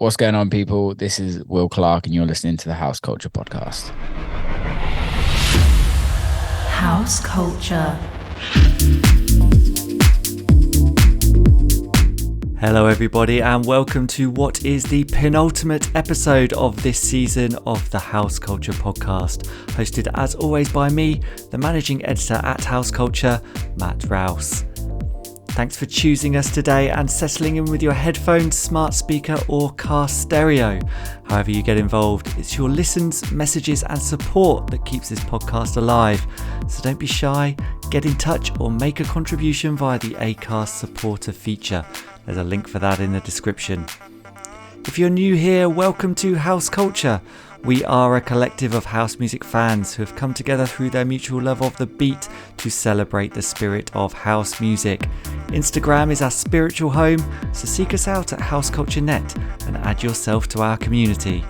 What's going on, people? This is Will Clarke, and you're listening to the House Culture Podcast. House Culture. Hello everybody, and welcome to what is the penultimate episode of this season of the House Culture Podcast, hosted as always by me, the managing editor at House Culture, Matt Rouse. Thanks for choosing us today and settling in with your headphones, smart speaker or car stereo. However you get involved, it's your listens, messages and support that keeps this podcast alive. So don't be shy, get in touch or make a contribution via the Acast supporter feature. There's a link for that in the description. If you're new here, welcome to House Culture. We are a collective of house music fans who have come together through their mutual love of the beat to celebrate the spirit of house music. Instagram is our spiritual home, so seek us out at House Culture Net and add yourself to our community.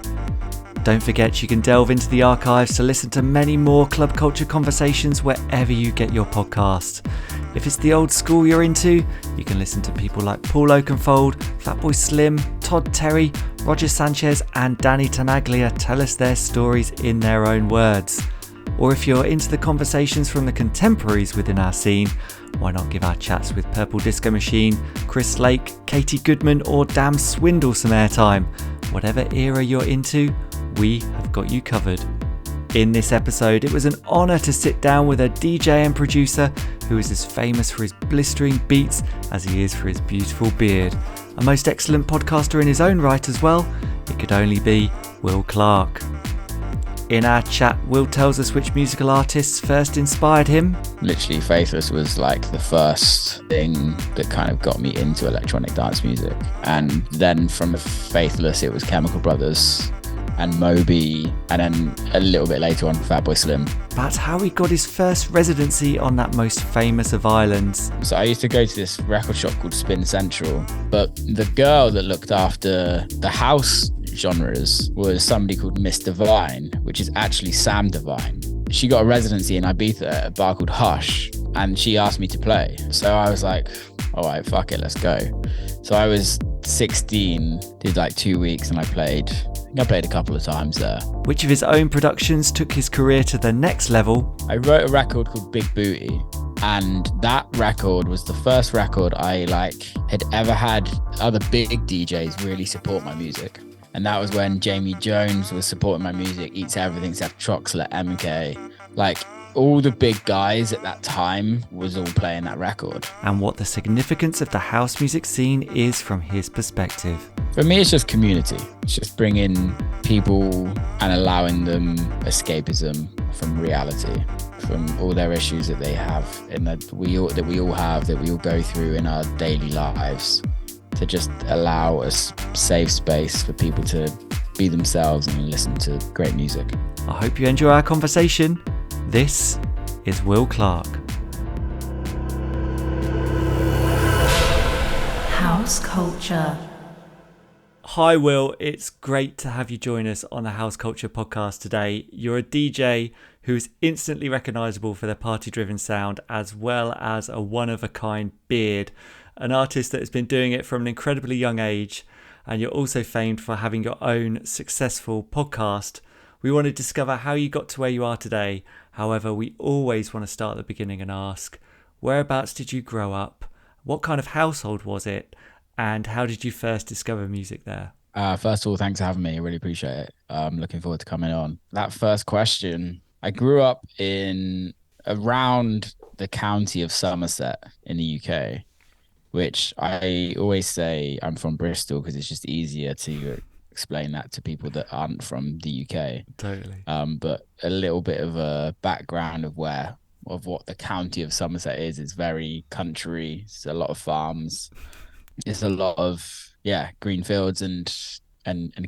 Don't forget you can delve into the archives to listen to many more club culture conversations wherever you get your podcast. If it's the old school you're into, you can listen to people like Paul Oakenfold, Fatboy Slim, Todd Terry, Roger Sanchez and Danny Tenaglia tell us their stories in their own words. Or if you're into the conversations from the contemporaries within our scene, why not give our chats with Purple Disco Machine, Chris Lake, Katie Goodman or Damn Swindle some airtime. Whatever era you're into, we have got you covered. In this episode, it was an honour to sit down with a DJ and producer who is as famous for his blistering beats as he is for his beautiful beard. A most excellent podcaster in his own right as well, it could only be Will Clarke. In our chat, Will tells us which musical artists first inspired him. Literally, Faithless was like the first thing that kind of got me into electronic dance music. And then from Faithless, it was Chemical Brothers and Moby, and then a little bit later on Fatboy Slim. That's how he got his first residency on that most famous of islands. So I used to go to this record shop called Spin Central, but the girl that looked after the house genres was somebody called Miss Divine, which is actually Sam Divine. She got a residency in Ibiza at a bar called Hush, and she asked me to play. So I was like, all right, fuck it, let's go. So I was 16, did like 2 weeks, and I played a couple of times there. Which of his own productions took his career to the next level? I wrote a record called Big Booty, and that record was the first record I had ever had other big DJs really support my music. And that was when Jamie Jones was supporting my music, Eats Everything, Seth Troxler, MK. All the big guys at that time was all playing that record. And what the significance of the house music scene is from his perspective. For me, it's just community. It's just bringing people and allowing them escapism from reality, from all their issues that they have and that we all go through in our daily lives, to just allow a safe space for people to be themselves and listen to great music. I hope you enjoy our conversation. This is Will Clarke. House Culture. Hi Will, it's great to have you join us on the House Culture Podcast today. You're a DJ who is instantly recognisable for their party-driven sound as well as a one-of-a-kind beard, an artist that has been doing it from an incredibly young age, and you're also famed for having your own successful podcast. We want to discover how you got to where you are today. However, we always want to start at the beginning and ask, whereabouts did you grow up? What kind of household was it? And how did you first discover music there? First of all, thanks for having me. I really appreciate it. I'm looking forward to coming on. That first question, I grew up in around the county of Somerset in the UK, which I always say I'm from Bristol because it's just easier to explain that to people that aren't from the UK. Totally. But a little bit of a background of what the county of Somerset is. It's very country. It's a lot of farms. It's a lot of green fields and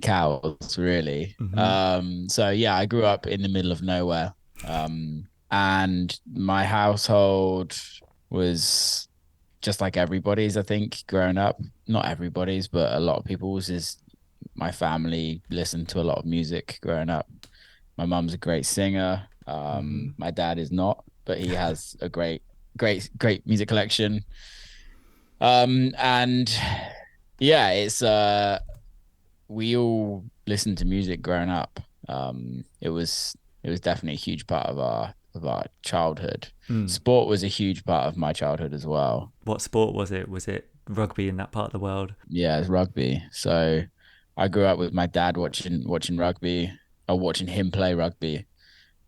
cows, really. Mm-hmm. So yeah, I grew up in the middle of nowhere. And my household was just like everybody's, I think, growing up. Not everybody's, but a lot of people's. Is my family listened to a lot of music growing up. My mum's a great singer. My dad is not, but he has a great music collection. And yeah, it's we all listened to music growing up. It was definitely a huge part of our childhood. Sport was a huge part of my childhood as well. What sport was it? Was it rugby in that part of the world? Yeah, it's rugby. So I grew up with my dad watching rugby, or watching him play rugby.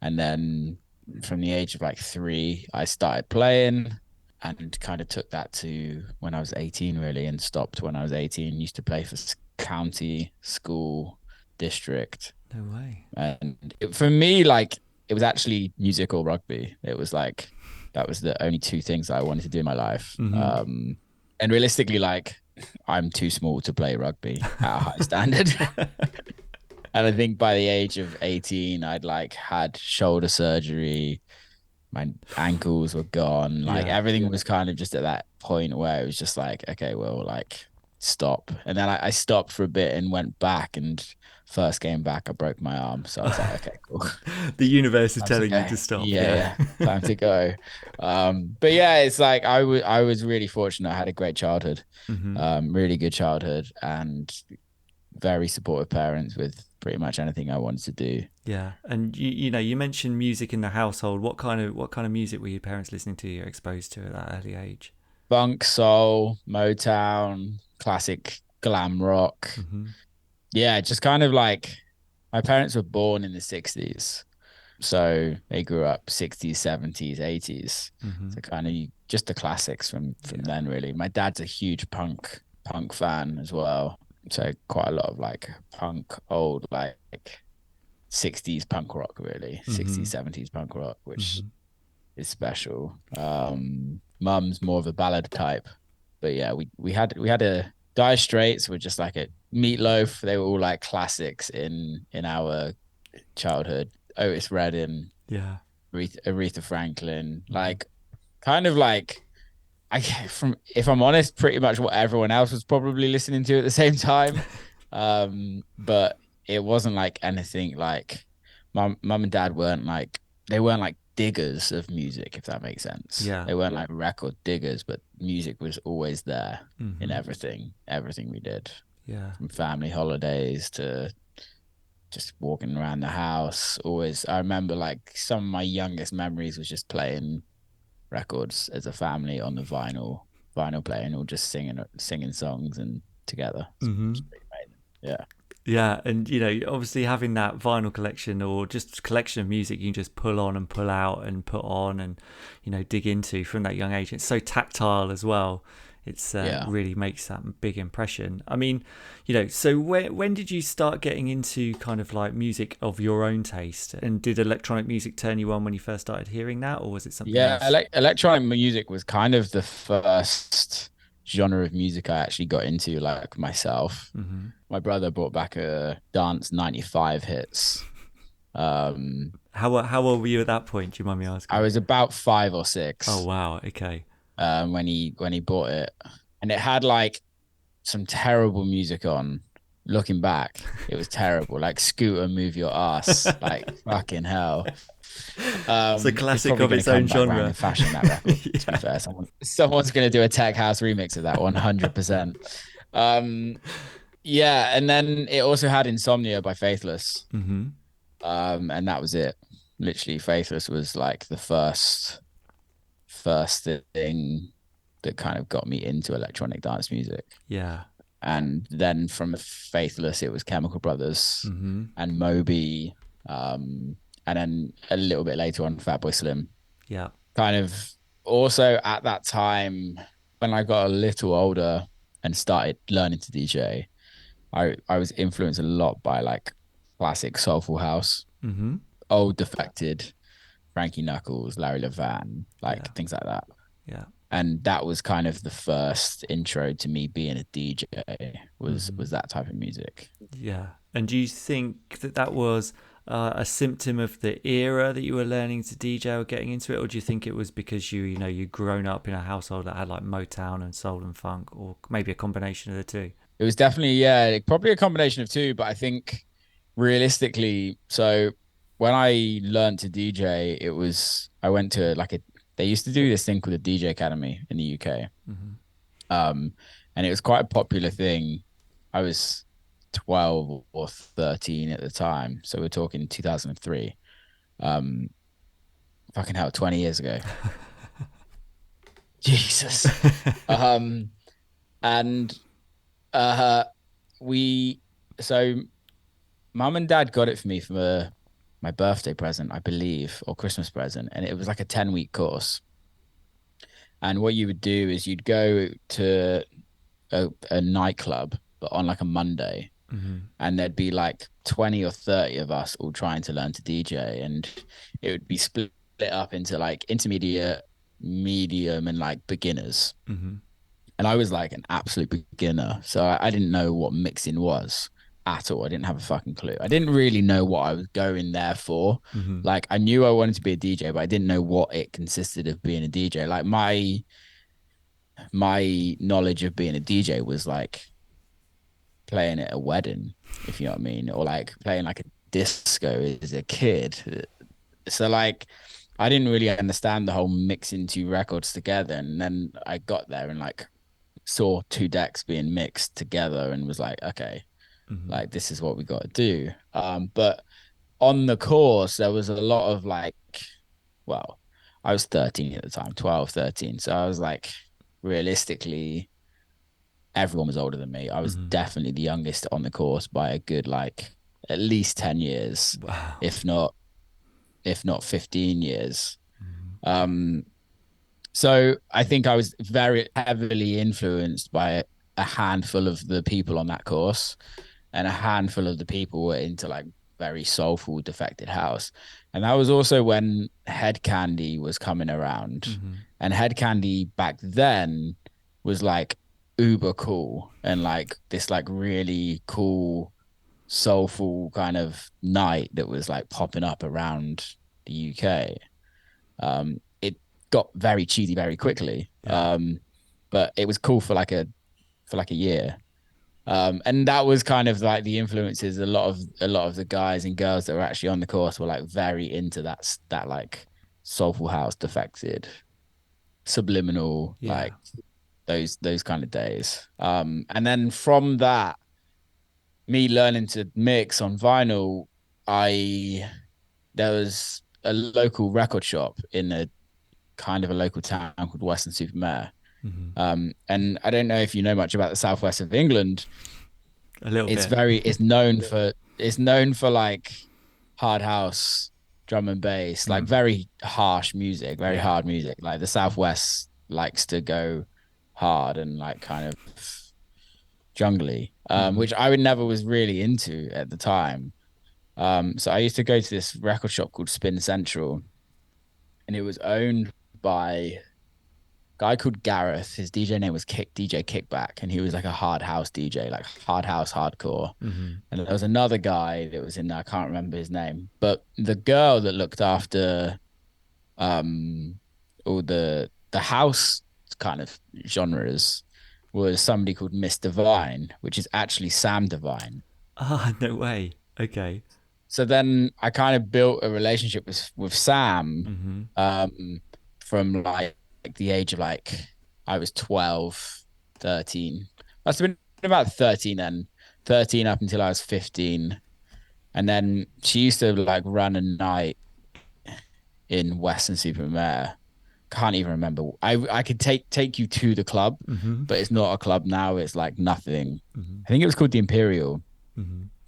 And then from the age of like 3, I started playing and kind of took that to when I was 18, really, and stopped when I was 18. Used to play for county, school, district. No way. And for me, like, it was actually music or rugby. It was like, that was the only two things that I wanted to do in my life. And realistically, like, I'm too small to play rugby at a high standard. And I think by the age of 18, I'd like had shoulder surgery. My ankles were gone. Like everything was kind of just at that point where it was just like, okay, well, like, stop. And then I stopped for a bit and went back, and first game back, I broke my arm. So I was like, okay, cool. The universe is Time telling to you go. to stop. Yeah. Time to go. But yeah, it's like I was really fortunate. I had a great childhood, really good childhood, and very supportive parents with pretty much anything I wanted to do. Yeah. And you know, you mentioned music in the household. What kind of music were your parents listening to, you exposed to at that early age? Funk, soul, Motown, classic glam rock. Yeah, just kind of like, my parents were born in the 60s. So they grew up 60s, 70s, 80s. So kind of just the classics from then, really. My dad's a huge punk fan as well. So quite a lot of like punk, old like 60s punk rock, really. 60s, 70s punk rock, which is special. Mum's more of a ballad type. But yeah, we had a Dire Straits were just like a Meatloaf. They were all like classics in our childhood. Otis Redding, Yeah. Aretha Franklin, like kind of like, if I'm honest, pretty much what everyone else was probably listening to at the same time. But it wasn't like anything like, mum and dad weren't like, they weren't like diggers of music, if that makes sense. Yeah. They weren't like record diggers, but music was always there in everything we did. Yeah. From family holidays to just walking around the house. Always, I remember like some of my youngest memories was just playing records as a family on the vinyl player, and all just singing songs and together. It's pretty amazing. Yeah. Yeah, and you know, obviously having that vinyl collection or just collection of music you can just pull on and pull out and put on and, you know, dig into from that young age. It's so tactile as well. It's really makes that big impression. I mean, you know, so when did you start getting into kind of like music of your own taste? And did electronic music turn you on when you first started hearing that, or was it something else? Electronic music was kind of the first genre of music I actually got into, like, myself. My brother brought back a Dance 95 hits. How old were you at that point? Do you mind me asking? I was about 5 or 6. Oh wow, okay. When he bought it, and it had like some terrible music on. Looking back, it was terrible. Like Scooter, Move Your Ass, like fucking hell. It's a classic of its own genre. Fashion, that record. To be fair, someone's going to do a tech house remix of that 100%. Yeah, and then it also had Insomnia by Faithless. And that was it. Literally, Faithless was like the first thing that kind of got me into electronic dance music. Yeah. And then from Faithless, it was Chemical Brothers and Moby, and then a little bit later on, Fatboy Slim. Yeah. Kind of also at that time, when I got a little older and started learning to DJ, I was influenced a lot by like classic soulful house, Old Defected, Frankie Knuckles, Larry Levan, things like that. Yeah. And that was kind of the first intro to me being a DJ, was that type of music. Yeah. And do you think that was a symptom of the era that you were learning to DJ or getting into it? Or do you think it was because you'd grown up in a household that had like Motown and soul and funk, or maybe a combination of the two? It was definitely, probably a combination of two. But I think realistically, so when I learned to DJ, I went to they used to do this thing called the DJ Academy in the UK. And it was quite a popular thing. I was 12 or 13 at the time. So we're talking 2003. Um, fucking hell, 20 years ago. Jesus. Um, and uh, we, so mum and dad got it for me for my birthday present, I believe, or Christmas present. And it was like a 10-week course. And what you would do is you'd go to a nightclub, but on like a Monday, and there'd be like 20 or 30 of us all trying to learn to DJ, and it would be split up into like intermediate, medium, and like beginners. And I was like an absolute beginner, so I didn't know what mixing was at all. I didn't have a fucking clue. I didn't really know what I was going there for. Like I knew I wanted to be a DJ, but I didn't know what it consisted of being a DJ. Like my knowledge of being a DJ was like playing at a wedding, if you know what I mean, or like playing like a disco as a kid. So like I didn't really understand the whole mixing two records together. And then I got there and like saw two decks being mixed together and was like, okay, like this is what we got to do. But on the course, there was a lot of like, well, I was 13 at the time, 12, 13. So I was like, realistically, everyone was older than me. I was definitely the youngest on the course by a good like at least 10 years, Wow. if not 15 years. So I think I was very heavily influenced by a handful of the people on that course, and a handful of the people were into like very soulful defected house. And that was also when Head Candy was coming around. And Head Candy back then was like uber cool and like this like really cool soulful kind of night that was like popping up around the UK. It got very cheesy very quickly. But it was cool for like a year. And that was kind of like the influences. A lot of the guys and girls that were actually on the course were like very into that like soulful house, defected, subliminal, like those kind of days. And then from that, me learning to mix on vinyl, there was a local record shop in a kind of a local town called Weston-super-Mare. And I don't know if you know much about the southwest of England. A little bit. It's known for like hard house, drum and bass, like very harsh music, very hard music. Like the southwest likes to go hard and like kind of jungly, which I would never was really into at the time. So I used to go to this record shop called Spin Central, and it was owned by a guy called Gareth. His DJ name was DJ Kickback, and he was like a hard house DJ, like hard house hardcore. And there was another guy that was in there, I can't remember his name, but the girl that looked after all the house kind of genres was somebody called Miss Divine, which is actually Sam Divine. No way. Okay. So then I kind of built a relationship with Sam from like the age of like, I was 12, 13. Must have been about 13 then, 13 up until I was 15. And then she used to like run a night in Weston-super-Mare. Can't even remember. I could take you to the club, but it's not a club now. It's like nothing. I think it was called the Imperial.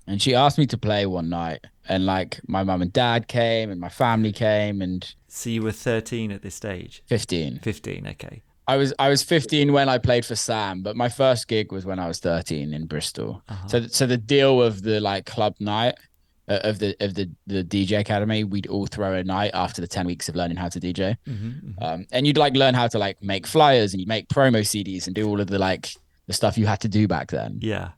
And she asked me to play one night, and like my mum and dad came and my family came. And so you were 13 at this stage? 15. 15, okay. I was 15 when I played for Sam, but my first gig was when I was 13 in Bristol. So the deal of the like club night of the DJ Academy, we'd all throw a night after the 10 weeks of learning how to DJ. And you'd like learn how to like make flyers, and you make promo CDs and do all of the like the stuff you had to do back then. Yeah.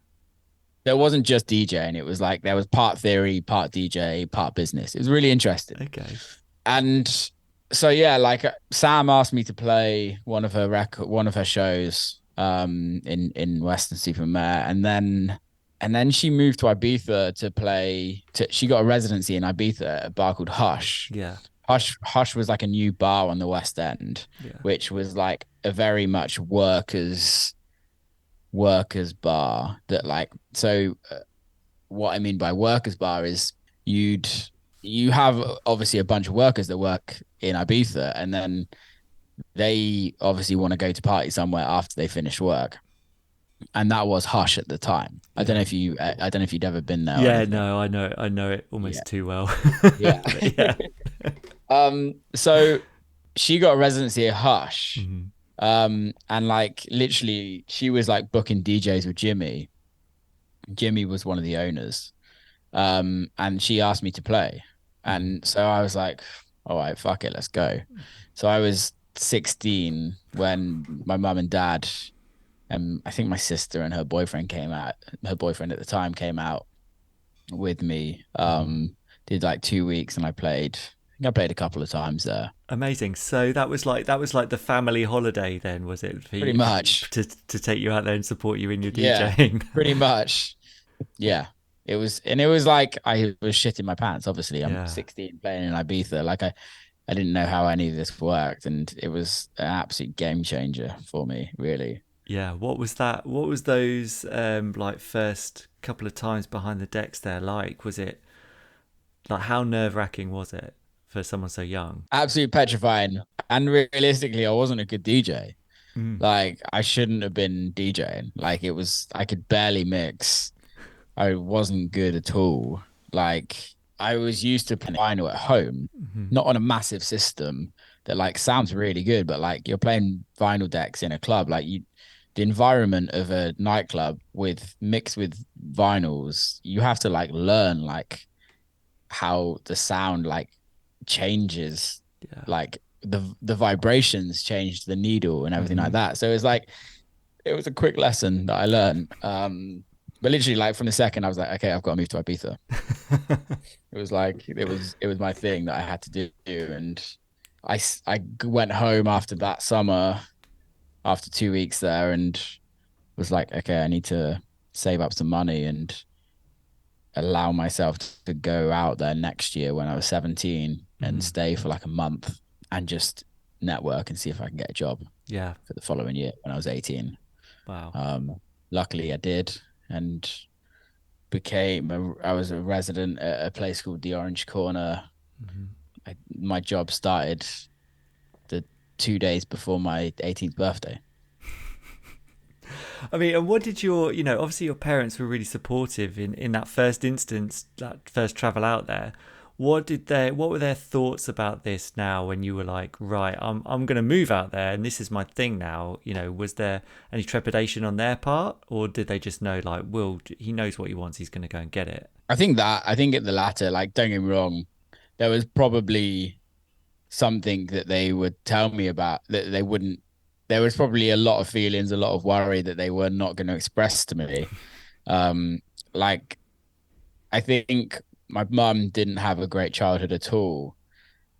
There wasn't just DJing. It was like there was part theory, part DJ, part business. It was really interesting. Okay. And so yeah, like Sam asked me to play one of her shows in Weston-super-Mare, and then she moved to Ibiza to play. She got a residency in Ibiza at a bar called Hush. Yeah. Hush was like a new bar on the West End, which was like a very much workers bar that like, so what I mean by workers bar is you'd you have obviously a bunch of workers that work in Ibiza, and then they obviously want to go to party somewhere after they finish work. And that was hush at the time. Yeah. I don't know if you'd ever been there or Yeah, anything. no, I know it Yeah. almost too well. Yeah. But yeah. So she got a residency at Hush. Mhm. And like literally she was like booking DJs with Jimmy. Jimmy was one of the owners. And she asked me to play. Mhm. And so I was like, all right, fuck it, let's go. So I was 16 when my mum and dad, and I think my sister and her boyfriend came out. Her boyfriend at the time came out with me. Did like 2 weeks, and I played. I think I played a couple of times there. Amazing. So that was like the family holiday then, was it? For Pretty you, much, to take you out there and support you in your yeah, DJing. pretty much, yeah. It was like I was shitting my pants. Obviously, I'm Yeah. 16 playing in Ibiza. Like I didn't know how any of this worked, and it was an absolute game changer for me, really. Yeah. What was that? What was those like first couple of times behind the decks there like? Was it like how nerve-wracking was it for someone so young? Absolutely petrifying. And realistically, I wasn't a good DJ. Mm. Like I shouldn't have been DJing. Like it was, I could barely mix. I wasn't good at all. Like I was used to playing vinyl at home, Mhm. not on a massive system that like sounds really good, but like you're playing vinyl decks in a club, like the environment of a nightclub with mixed with vinyls, you have to like learn like how the sound like changes, Yeah. like the vibrations change the needle and everything like Mhm. that. So it's like it was a quick lesson that I learned. But literally, like from the second, I was like, okay, I've got to move to Ibiza. It was like it was my thing that I had to do, and I went home after that summer, after 2 weeks there, and was like, okay, I need to save up some money and allow myself to go out there next year when I was 17 and Mhm. stay for like a month and just network and see if I can get a job Yeah. for the following year when I was 18. Wow. Luckily, I did, and I was a resident at a place called the Orange Corner. Mhm. My job started the 2 days before my 18th birthday. I mean, and what did obviously your parents were really supportive in that first instance, that first travel out there. What were their thoughts about this now when you were like, right, I'm going to move out there and this is my thing now? Was there any trepidation on their part, or did they just know like, Will, he knows what he wants, he's going to go and get it? I think at the latter, like, don't get me wrong, there was probably something that they would tell me about that they wouldn't. There was probably a lot of feelings, a lot of worry that they were not going to express to me. Um, like I think my mum didn't have a great childhood at all,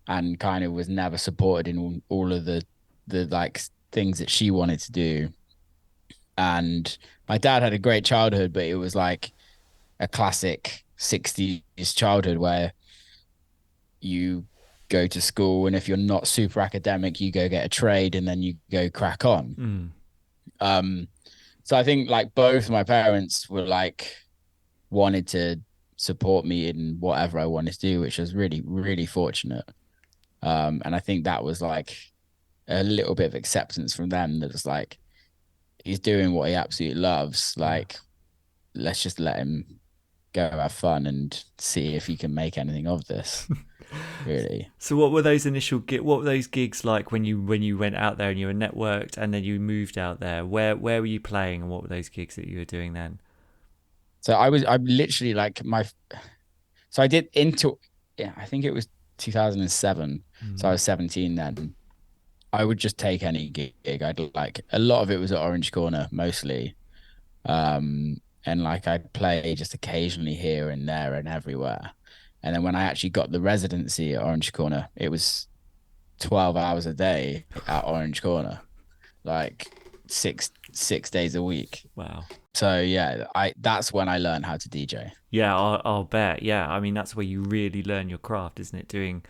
and kind of was never supported in all of the like things that she wanted to do. And my dad had a great childhood, but it was like a classic 60s childhood where you go to school, and if you're not super academic, you go get a trade and then you go crack on. Mm. Um, so I think like both my parents were like wanted to support me in whatever I wanted to do, which was really, really fortunate. And I think that was like a little bit of acceptance from them that was like, he's doing what he absolutely loves. Yeah. Like, let's just let him go have fun and see if he can make anything of this. Really. So what were those what were those gigs like when you went out there and you were networked and then you moved out there? Where were you playing and what were those gigs that you were doing then? So I'm literally like so I did into, yeah, I think it was 2007. So I Mm. was 17 then. I would just take any gig. I'd like a lot of it was at Orange Corner mostly. And like I'd play just occasionally here and there and everywhere. And then when I actually got the residency at Orange Corner, it was 12 hours a day at Orange Corner, like six days a week. Wow. So yeah, I that's when I learned how to DJ. Yeah, I'll bet. Yeah, I mean that's where you really learn your craft, isn't it? Doing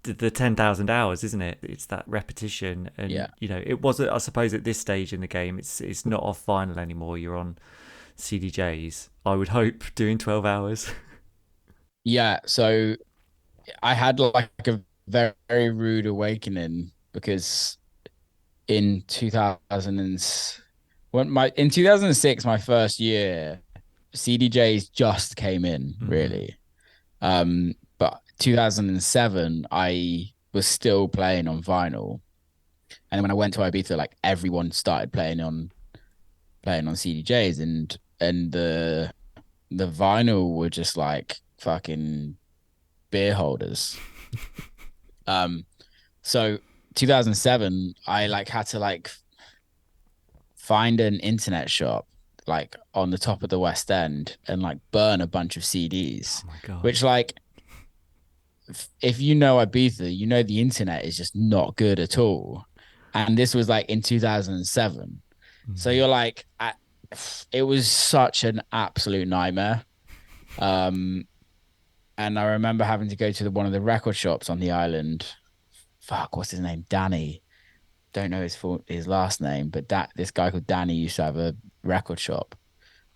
the 10,000 hours, isn't it? It's that repetition, and Yeah. it wasn't. I suppose at this stage in the game, it's not off vinyl anymore. You're on CDJs, I would hope, doing 12 hours. Yeah, so I had like a very, very rude awakening because in 2000 in 2006, my first year, CDJs just came in, Hmm. really. But 2007, I was still playing on vinyl. And then when I went to Ibiza, like everyone started playing on CDJs, and the vinyl were just like fucking beer holders. Um, so 2007, I like had to like find an internet shop like on the top of the West End and like burn a bunch of Oh CDs, my God. which like if you know Ibiza, you know the internet is just not good at all. And this was like in 2007. So Hmm. you're like, it was such an absolute nightmare. Um, and I remember having to go to one of the record shops on the island. Fuck, what's his name? Danny. Don't know his last name, but this guy called Danny used to have a record shop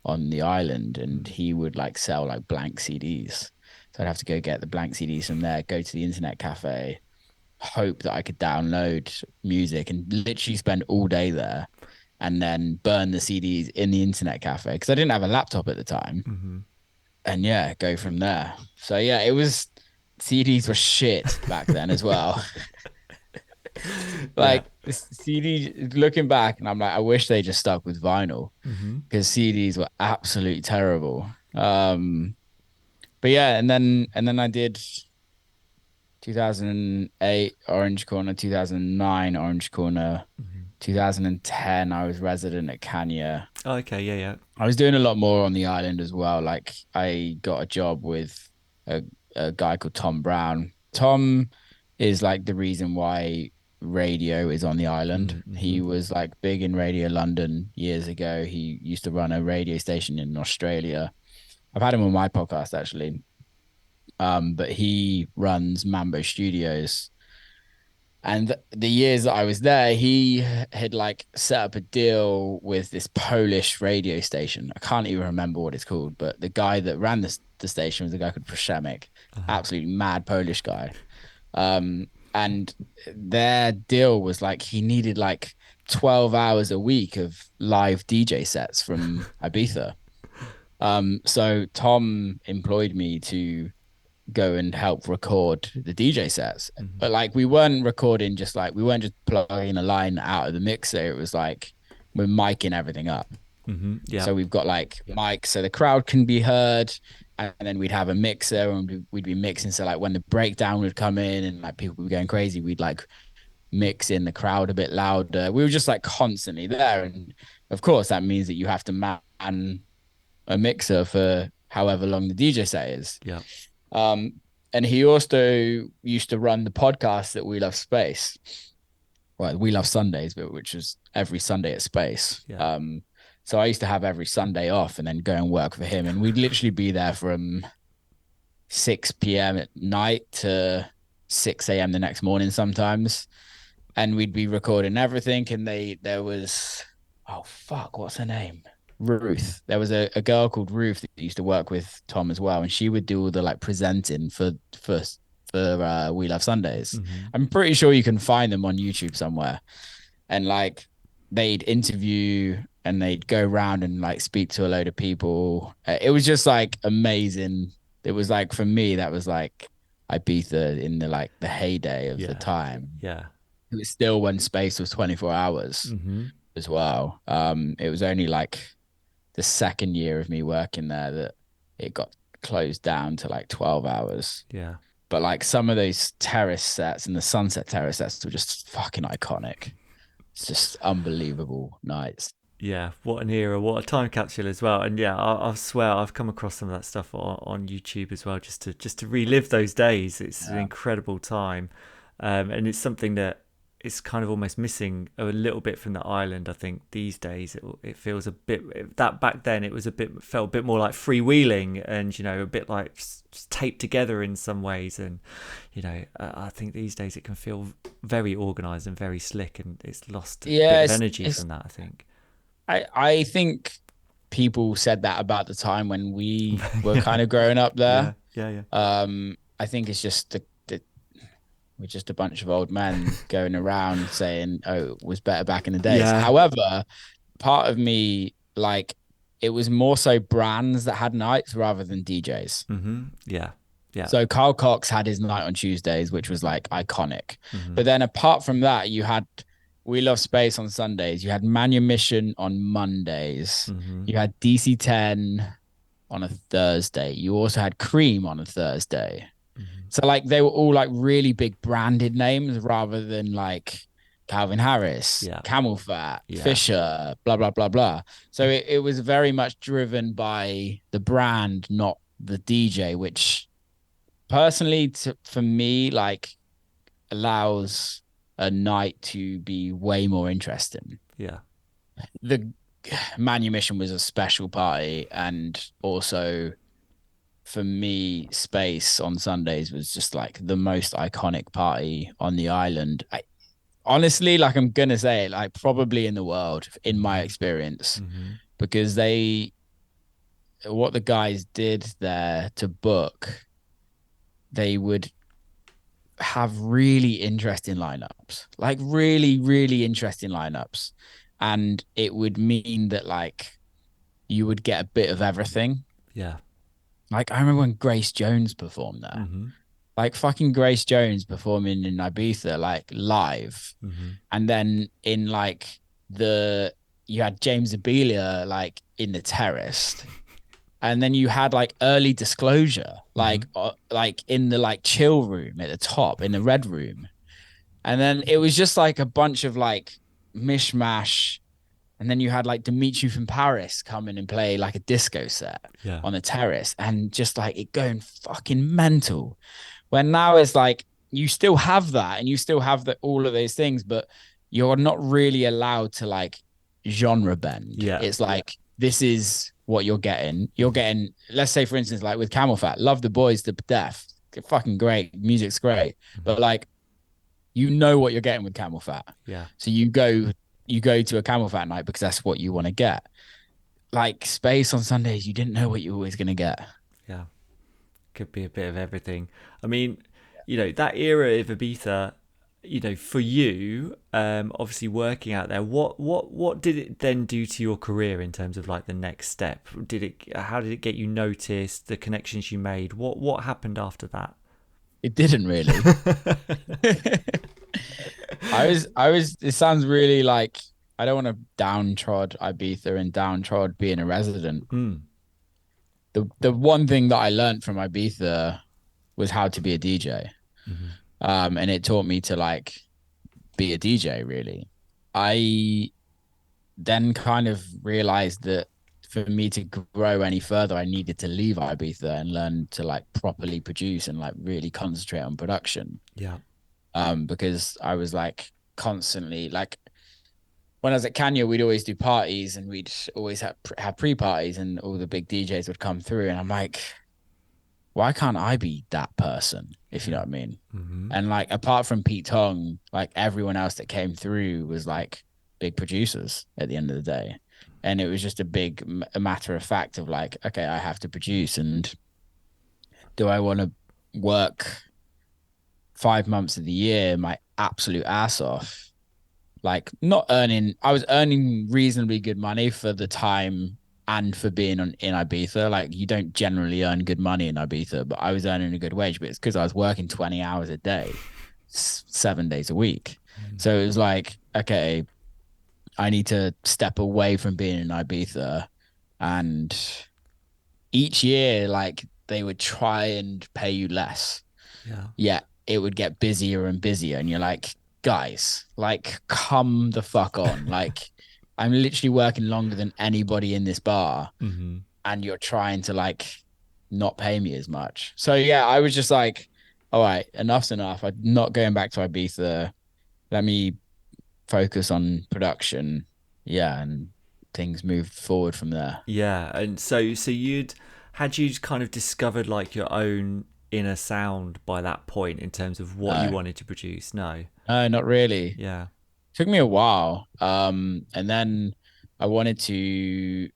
on the island, and he would like sell like blank CDs. So I'd have to go get the blank CDs from there, go to the internet cafe, hope that I could download music, and literally spend all day there, and then burn the CDs in the internet cafe because I didn't have a laptop at the time. Hmm. And yeah, go from there. So yeah, it was CDs were shit back then as well. Yeah. Like CD, looking back, and I'm like, I wish they just stuck with vinyl Hmm. because CDs were absolutely terrible. But yeah, and then I did 2008 Orange Corner, 2009 Orange Corner, Hmm. 2010 I was resident at Kenya. Oh, okay. Yeah. Yeah. I was doing a lot more on the island as well. Like I got a job with a, a guy called Tom Brown. Tom is like the reason why radio is on the island. Mm-hmm. He was like big in Radio London years ago. He used to run a radio station in Australia. I've had him on my podcast actually. But he runs Mambo Studios. And the years that I was there, he had like set up a deal with this Polish radio station. I can't even remember what it's called, but the guy that ran the station was a guy called Przemyk, Uh-huh. absolutely mad Polish guy. And their deal was like he needed like 12 hours a week of live DJ sets from Ibiza. So Tom employed me to go and help record the DJ sets. Hmm. But like we weren't recording just like we weren't just plugging a line out of the mixer. It was like we're micing everything up. Hmm. Yeah. So we've got like mics so the crowd can be heard. And then we'd have a mixer and we'd be mixing. So like when the breakdown would come in and like people were going crazy, we'd like mix in the crowd a bit louder. We were just like constantly there. And of course that means that you have to man a mixer for however long the DJ set is. Yeah. Um, and he also used to run the podcast that We Love Space, well, We Love Sundays, but which was every Sunday at Space. Yeah. So I used to have every Sunday off and then go and work for him, and we'd literally be there from 6 p.m. at night to 6 a.m. the next morning sometimes, and we'd be recording everything. And there was, oh fuck, what's her name? Ruth. There was a girl called Ruth that used to work with Tom as well, and she would do all the like presenting for We Love Sundays. Hmm. I'm pretty sure you can find them on YouTube somewhere. And like they'd interview and they'd go around and like speak to a load of people. It was just like amazing. It was like for me that was like Ibiza in the heyday of the Yeah. time. Yeah. It was still when space was 24 hours Hmm. as well. It was only like the second year of me working there that it got closed down to like 12 hours. Yeah. But like some of those terrace sets and the sunset terrace sets were just fucking iconic. It's just unbelievable nights. Yeah, what an era, what a time capsule as well. And yeah, I swear I've come across some of that stuff on YouTube as well, just to relive those days. It's an Yeah. incredible time, and it's something that it's kind of almost missing a little bit from the island. I think these days it feels a bit that back then it was felt a bit more like freewheeling and a bit like just taped together in some ways. And I think these days it can feel very organised and very slick, and it's lost a bit Yeah, of energy it's from that, I think. I think people said that about the time when we were kind of growing up Yeah, there. yeah, yeah. I think it's just we're just a bunch of old men going around saying, "Oh, it was better back in the days." Yeah. However, part of me like it was more so brands that had nights rather than DJs. Yeah. Yeah. So Carl Cox had his night on Tuesdays, which was like iconic. Mm-hmm. But then apart from that, you had We Love Space on Sundays. You had Manumission on Mondays. Mm-hmm. You had DC10 on a Thursday. You also had Cream on a Thursday. Mm-hmm. So like they were all like really big branded names rather than like Calvin Harris, Yeah. Camel Fat, Yeah. Fisher, blah blah blah blah. So it was very much driven by the brand, not the DJ, which personally for me like allows a night to be way more interesting. Yeah. The Manumission was a special party, and also for me, Space on Sundays was just like the most iconic party on the island. Honestly, like I'm gonna say it, like probably in the world, in my experience, Mm-hmm. because what the guys did there to book, they would have really interesting lineups, like really, really interesting lineups. And it would mean that like you would get a bit of everything. Yeah. Like I remember when Grace Jones performed there. Mm-hmm. Like fucking Grace Jones performing in Ibiza, like live. Mm-hmm. And then in like the you had James Abelia like in the terrace. And then you had like early disclosure, like in the like chill room at the top in the red room. And then it was just like a bunch of like mishmash. And then you had like Dimitri from Paris come in and play like a disco set Yeah. on the terrace and just like it going fucking mental. When now it's like you still have that and you still have all of those things, but you're not really allowed to like genre bend. Yeah. It's like this is what you're getting. You're getting, let's say for instance, like with Camel Fat, love the boys to death. Fucking great. Music's great. But like you know what you're getting with Camel Fat. Yeah. So you go to a Camel Fat night because that's what you want to get. Like Space on Sundays, you didn't know what you were always going to get. Yeah. Could be a bit of everything. I mean, that era of Ibiza, for you, obviously working out there, what did it then do to your career in terms of like the next step? How did it get you noticed, the connections you made? What happened after that? It didn't really. It sounds really like I don't want to downtrod Ibiza and downtrod being a resident. Mm. The one thing that I learned from Ibiza was how to be a DJ. Mm-hmm. And it taught me to like be a DJ really. I then kind of realized that for me to grow any further, I needed to leave Ibiza and learn to like properly produce and like really concentrate on production. Yeah. Because I was like constantly like when I was at Kenya, we'd always do parties and we'd always have pre-parties and all the big DJs would come through. And I'm like, why can't I be that person? If you know what I mean. Mm-hmm. And like, apart from Pete Tong, like everyone else that came through was like big producers at the end of the day. And it was just a matter of fact of like, okay, I have to produce. And do I want to work 5 months of the year, my absolute ass off? Like I was earning reasonably good money for the time and for being in Ibiza. Like you don't generally earn good money in Ibiza, but I was earning a good wage, but it's because I was working 20 hours a day, 7 days a week. So it was like, okay, I need to step away from being in Ibiza. And each year, like they would try and pay you less. Yeah. It would get busier and busier. And you're like, guys, like, come the fuck on. Like, I'm literally working longer than anybody in this bar. Mm-hmm. And you're trying to like not pay me as much. So yeah, I was just like, all right, enough's enough. I'm not going back to Ibiza. Let me focus on production. Yeah. And things moved forward from there. Yeah. And so you kind of discovered like your own inner sound by that point in terms of what you wanted to produce? No, not really. Yeah. Took me a while. And then I wanted to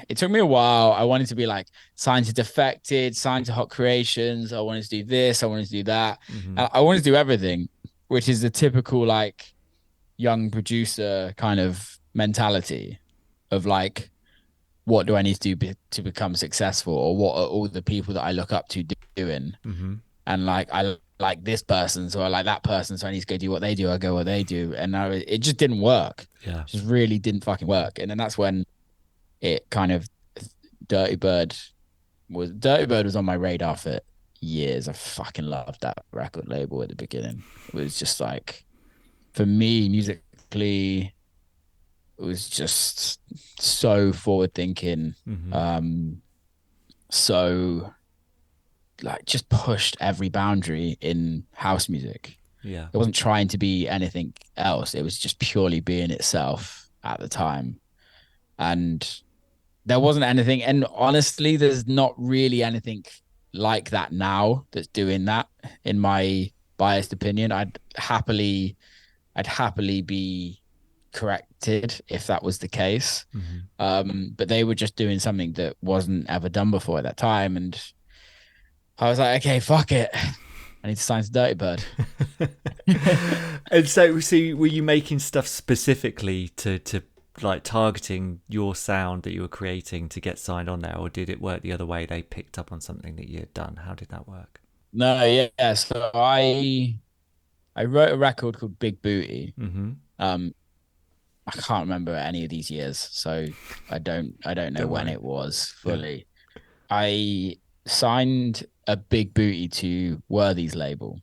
it took me a while. I wanted to be like signed to Defected, signed to Hot Creations. I wanted to do this. I wanted to do that. Mm-hmm. I wanted to do everything, which is the typical like young producer kind of mentality of like, what do I need to do to become successful, or what are all the people that I look up to doing? Mm-hmm. And like I like this person, so I like that person, so I need to go do what they do. I go what they do, and it just didn't work. Yeah. It just really didn't fucking work. And then that's when it kind of Dirty Bird was on my radar for years. I fucking loved that record label at the beginning. It was just like, for me, musically, it was just so forward thinking. Mm-hmm. So like just pushed every boundary in house music. Yeah. It wasn't trying to be anything else. It was just purely being itself at the time. And there wasn't anything. And honestly, there's not really anything like that now that's doing that, in my biased opinion. I'd happily be corrected if that was the case. Mm-hmm. But they were just doing something that wasn't ever done before at that time. And I was like, okay, fuck it. I need to sign to Dirtybird. And so were you making stuff specifically to like targeting your sound that you were creating to get signed on there, or did it work the other way? They picked up on something that you had done. How did that work? No, yeah. So I wrote a record called Big Booty. Mm-hmm. I can't remember any of these years, so I don't know Don't when worry. it was Yeah. fully. I signed a Big Booty to Worthy's label,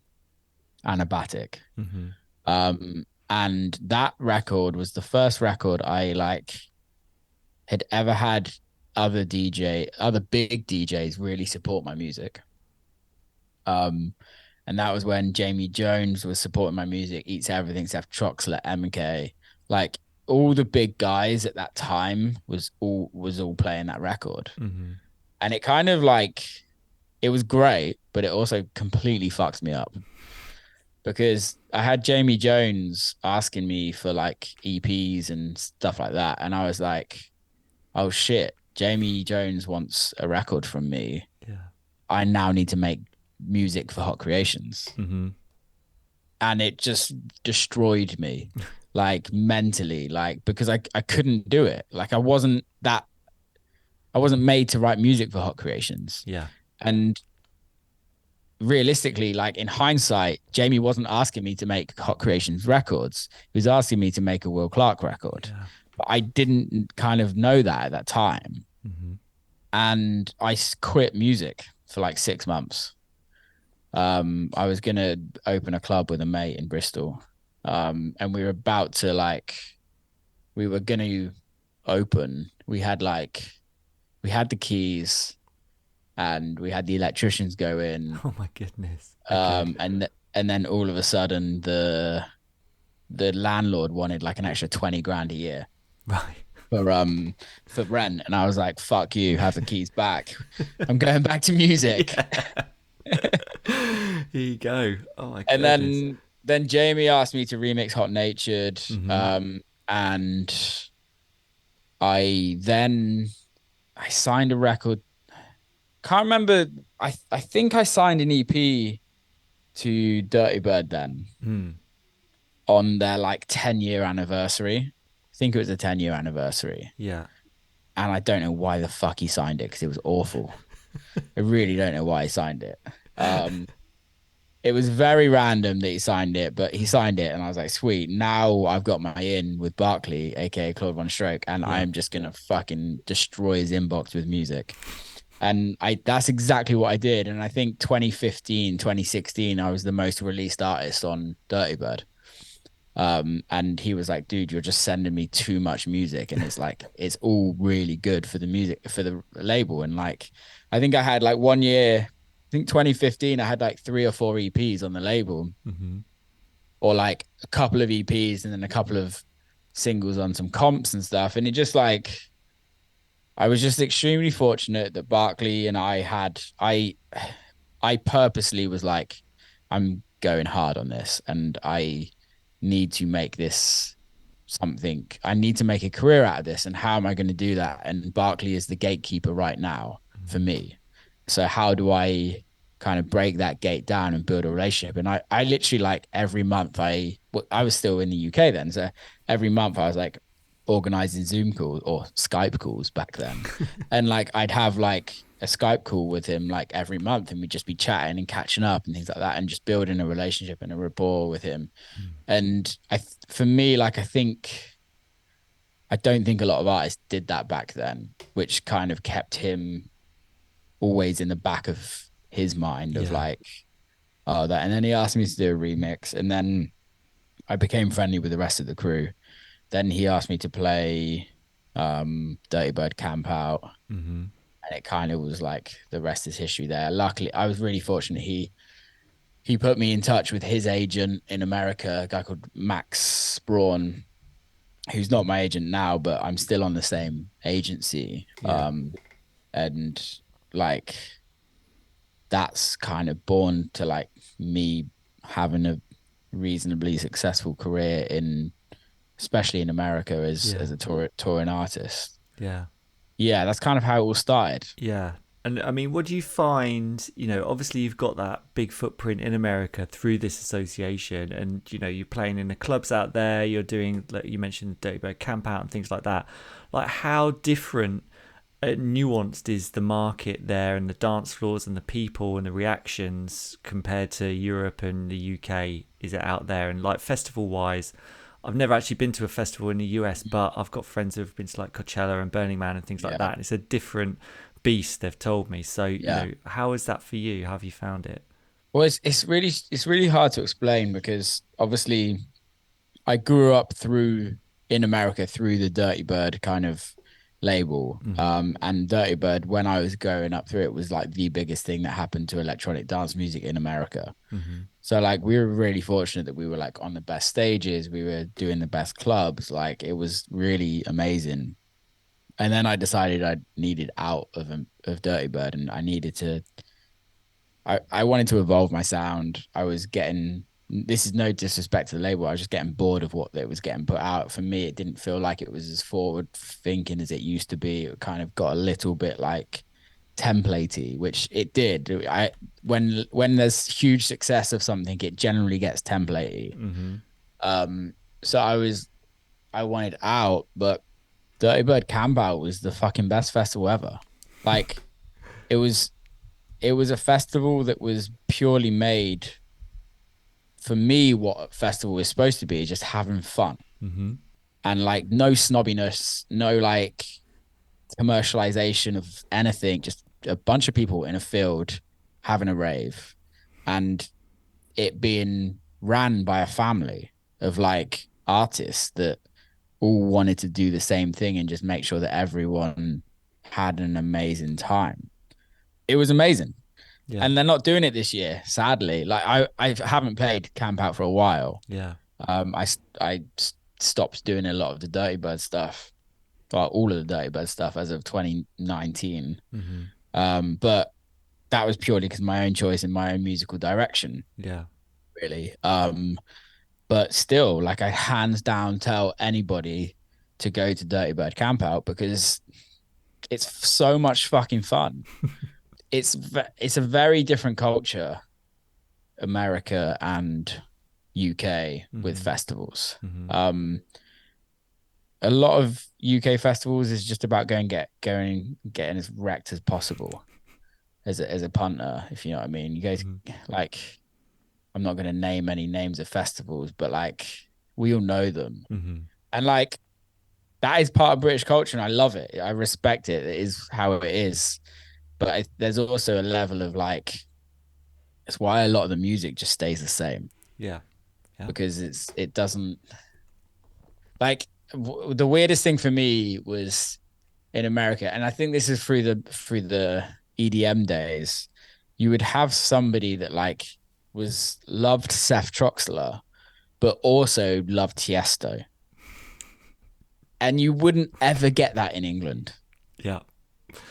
Anabatic. Mm-hmm. And that record was the first record I like had ever had other big DJs really support my music. Um, and that was when Jamie Jones was supporting my music, Eats Everything, Seth Troxler, MK, like all the big guys at that time was all playing that record. Mm-hmm. And it kind of like, it was great, but it also completely fucks me up because I had Jamie Jones asking me for like EPs and stuff like that. And I was like, oh shit, Jamie Jones wants a record from me. Yeah. I now need to make music for Hot Creations. Mm-hmm. And it just destroyed me, like mentally, like because I couldn't do it. Like I wasn't made to write music for Hot Creations. Yeah. And realistically, like in hindsight, Jamie wasn't asking me to make Hot Creations records. He was asking me to make a Will Clarke record. Yeah. But I didn't kind of know that at that time. Mm-hmm. And I quit music for like 6 months. I was gonna open a club with a mate in Bristol. And we were about to we were gonna open. We had the keys and we had the electricians go in. Oh my goodness. Okay. And then all of a sudden the landlord wanted like an extra 20 grand a year Right. for rent. And I was like, fuck you, have the keys back. I'm going back to music. Here you go. Oh my And goodness. then Jamie asked me to remix Hot Natured. Mm-hmm. And I signed a record. Can't remember. I think I signed an EP to Dirtybird then Mm. on their like 10-year anniversary. I think it was a 10-year anniversary. Yeah. And I don't know why the fuck he signed it because it was awful. I really don't know why he signed it. It was very random that he signed it, but he signed it, and I was like, sweet. Now I've got my in with Barkley, aka Claude Von Stroke, and Yeah. I'm just gonna fucking destroy his inbox with music. And that's exactly what I did. And I think 2015, 2016, I was the most released artist on Dirtybird. And he was like, dude, you're just sending me too much music. And it's like, it's all really good for the music, for the label. And like, I think I had like 1 year, I think 2015, I had like 3 or 4 EPs on the label, Mm-hmm. or like a couple of EPs and then a couple of singles on some comps and stuff. And it just like, I was just extremely fortunate that Barkley and I purposely was like, I'm going hard on this and I need to make this something. I need to make a career out of this. And how am I going to do that? And Barclay is the gatekeeper right now for me. So how do I kind of break that gate down and build a relationship? And I literally like every month I was still in the UK then. So every month I was like organizing Zoom calls or Skype calls back then. And like I'd have like a Skype call with him like every month and we'd just be chatting and catching up and things like that and just building a relationship and a rapport with him. And for me, like I don't think a lot of artists did that back then, which kind of kept him always in the back of his mind of like, oh, that. And then he asked me to do a remix, and then I became friendly with the rest of the crew. Then he asked me to play Dirtybird Campout, and it kind of was like the rest is history there. Luckily, I was really fortunate. He put me in touch with his agent in America, a guy called Max Braun, who's not my agent now, but I'm still on the same agency. And like that's kind of born to like me having a reasonably successful career especially in America as a touring artist. Yeah, that's kind of how it all started. And I mean, what do you find, obviously you've got that big footprint in America through this association, and, you're playing in the clubs out there, you're doing, like you mentioned, Dirtybird Campout and things like that. Like, how different, nuanced is the market there, and the dance floors and the people and the reactions compared to Europe and the UK? Is it out there? And like festival wise, I've never actually been to a festival in the US, but I've got friends who've been to like Coachella and Burning Man and things like that. And it's a different beast, they've told me. So, how is that for you? How have you found it? Well, it's really hard to explain because obviously I grew up in America through the Dirtybird kind of label. And Dirtybird, when I was growing up through it, was like the biggest thing that happened to electronic dance music in America. So like we were really fortunate that we were like on the best stages, we were doing the best clubs. Like it was really amazing. And then I decided I needed out of Dirtybird, and I wanted to evolve my sound. I was getting, this is no disrespect to the label, I was just getting bored of what it was getting put out. For me, it didn't feel like it was as forward thinking as it used to be. It kind of got a little bit like templatey, which it did. When there's huge success of something, it generally gets templatey. So I wanted out, but Dirtybird Campout was the fucking best festival ever. Like it was a festival that was purely made for me. What a festival is supposed to be, just having fun. And like no snobbiness, no like commercialization of anything, just a bunch of people in a field having a rave, and it being ran by a family of like artists that all wanted to do the same thing and just make sure that everyone had an amazing time. It was amazing. And they're not doing it this year, sadly. Like I haven't played Camp Out for a while. I stopped doing a lot of the Dirtybird stuff, well, all of the Dirtybird stuff as of 2019. But that was purely because my own choice and my own musical direction. Really. But still, like I hands down tell anybody to go to Dirtybird Campout because it's so much fucking fun. It's a very different culture, America and UK with festivals. A lot of UK festivals is just about getting as wrecked as possible as a punter, if you know what I mean. You guys like, I'm not going to name any names of festivals, but like we all know them. And like that is part of British culture and I love it. I respect it. It is how it is. But there's also a level of like, it's why a lot of the music just stays the same. Because it doesn't, like the weirdest thing for me was in America, and I think this is through the EDM days, you would have somebody that like loved Seth Troxler, but also loved Tiesto. And you wouldn't ever get that in England.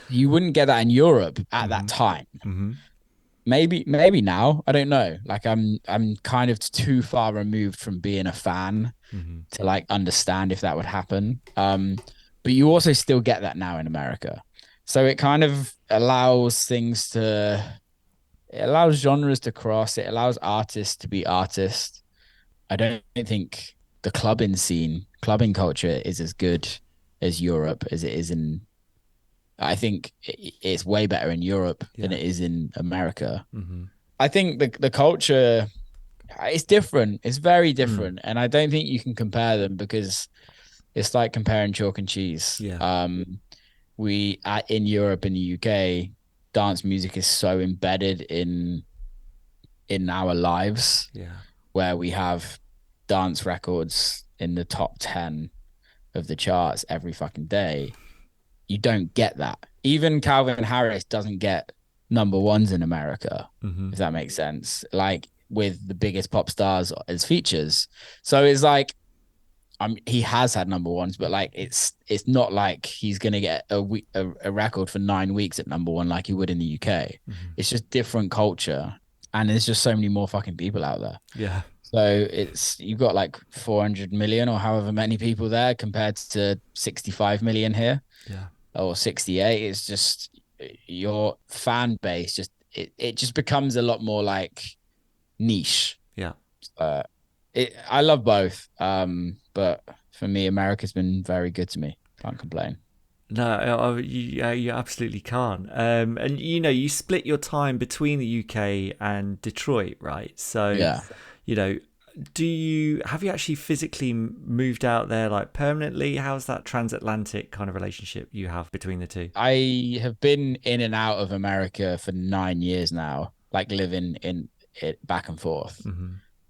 You wouldn't get that in Europe at that time. Maybe now, I don't know. Like I'm kind of too far removed from being a fan to like understand if that would happen. But you also still get that now in America. So it kind of allows it allows genres to cross. It allows artists to be artists. I don't think the clubbing culture is as good as Europe as it is in. I think it's way better in Europe than it is in America. I think the culture is different. It's very different, and I don't think you can compare them because it's like comparing chalk and cheese. We in Europe and the UK, dance music is so embedded in our lives. Where we have dance records in the top 10 of the charts every fucking day. You don't get that. Even Calvin Harris doesn't get number ones in America, if that makes sense. Like with the biggest pop stars as features. So it's like, he has had number ones, but like it's not like he's gonna get a record for 9 weeks at number one like he would in the UK. It's just different culture, and there's just so many more fucking people out there. So you've got like 400 million or however many people there compared to 65 million here. Or 68. It's just your fan base it just becomes a lot more like niche. I love both. But for me, America's been very good to me. Can't complain. No, you absolutely can't. And you split your time between the UK and Detroit, right? So have you actually physically moved out there like permanently? How's that transatlantic kind of relationship you have between the two? I have been in and out of America for 9 years now, like living in it back and forth.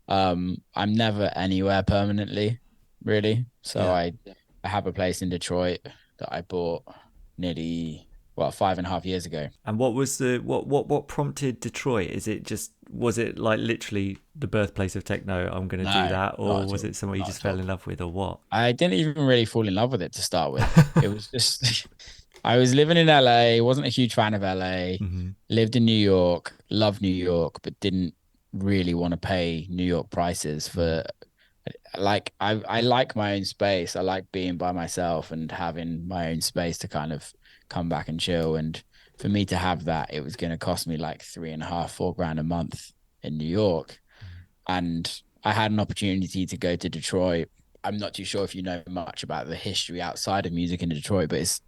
I'm never anywhere permanently, really. So I have a place in Detroit that I bought nearly 5.5 years ago. And what was what prompted Detroit? Was it like literally the birthplace of techno? I'm going to do that, or was it somewhere you just fell in love with, or what? I didn't even really fall in love with it to start with. It was just I was living in LA, wasn't a huge fan of LA, lived in New York, loved New York, but didn't really want to pay New York prices for like I like my own space. I like being by myself and having my own space to kind of come back and chill. And for me to have that, it was going to cost me like 3.5-4 grand a month in New York. And I had an opportunity to go to Detroit. I'm not too sure if you know much about the history outside of music in Detroit, but it's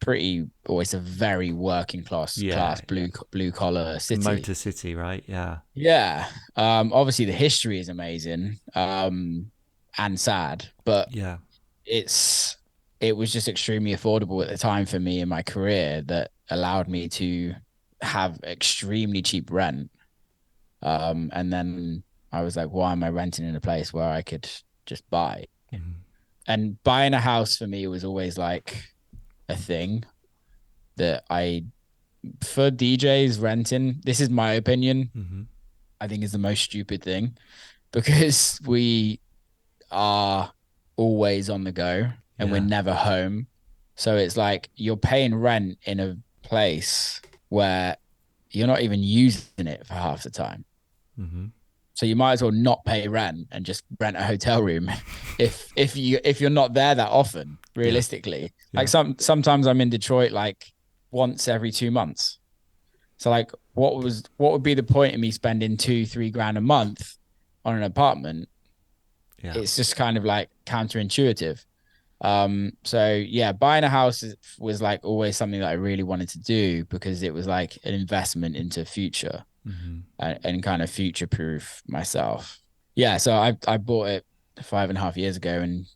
it's a very working class blue collar city. Motor city, right? Obviously the history is amazing and sad, but it was just extremely affordable at the time for me in my career that allowed me to have extremely cheap rent. And then I was like, why am I renting in a place where I could just buy? And buying a house for me was always like a thing that for DJs renting, this is my opinion, I think is the most stupid thing because we are always on the go and we're never home. So it's like you're paying rent in a place where you're not even using it for half the time. So you might as well not pay rent and just rent a hotel room if you're not there that often, realistically. Like sometimes I'm in Detroit like once every 2 months. So like what would be the point of me spending 2-3 grand a month on an apartment? It's just kind of like counterintuitive. So buying a house was like always something that I really wanted to do because it was like an investment into future. And kind of future proof myself. So I bought it 5.5 years ago and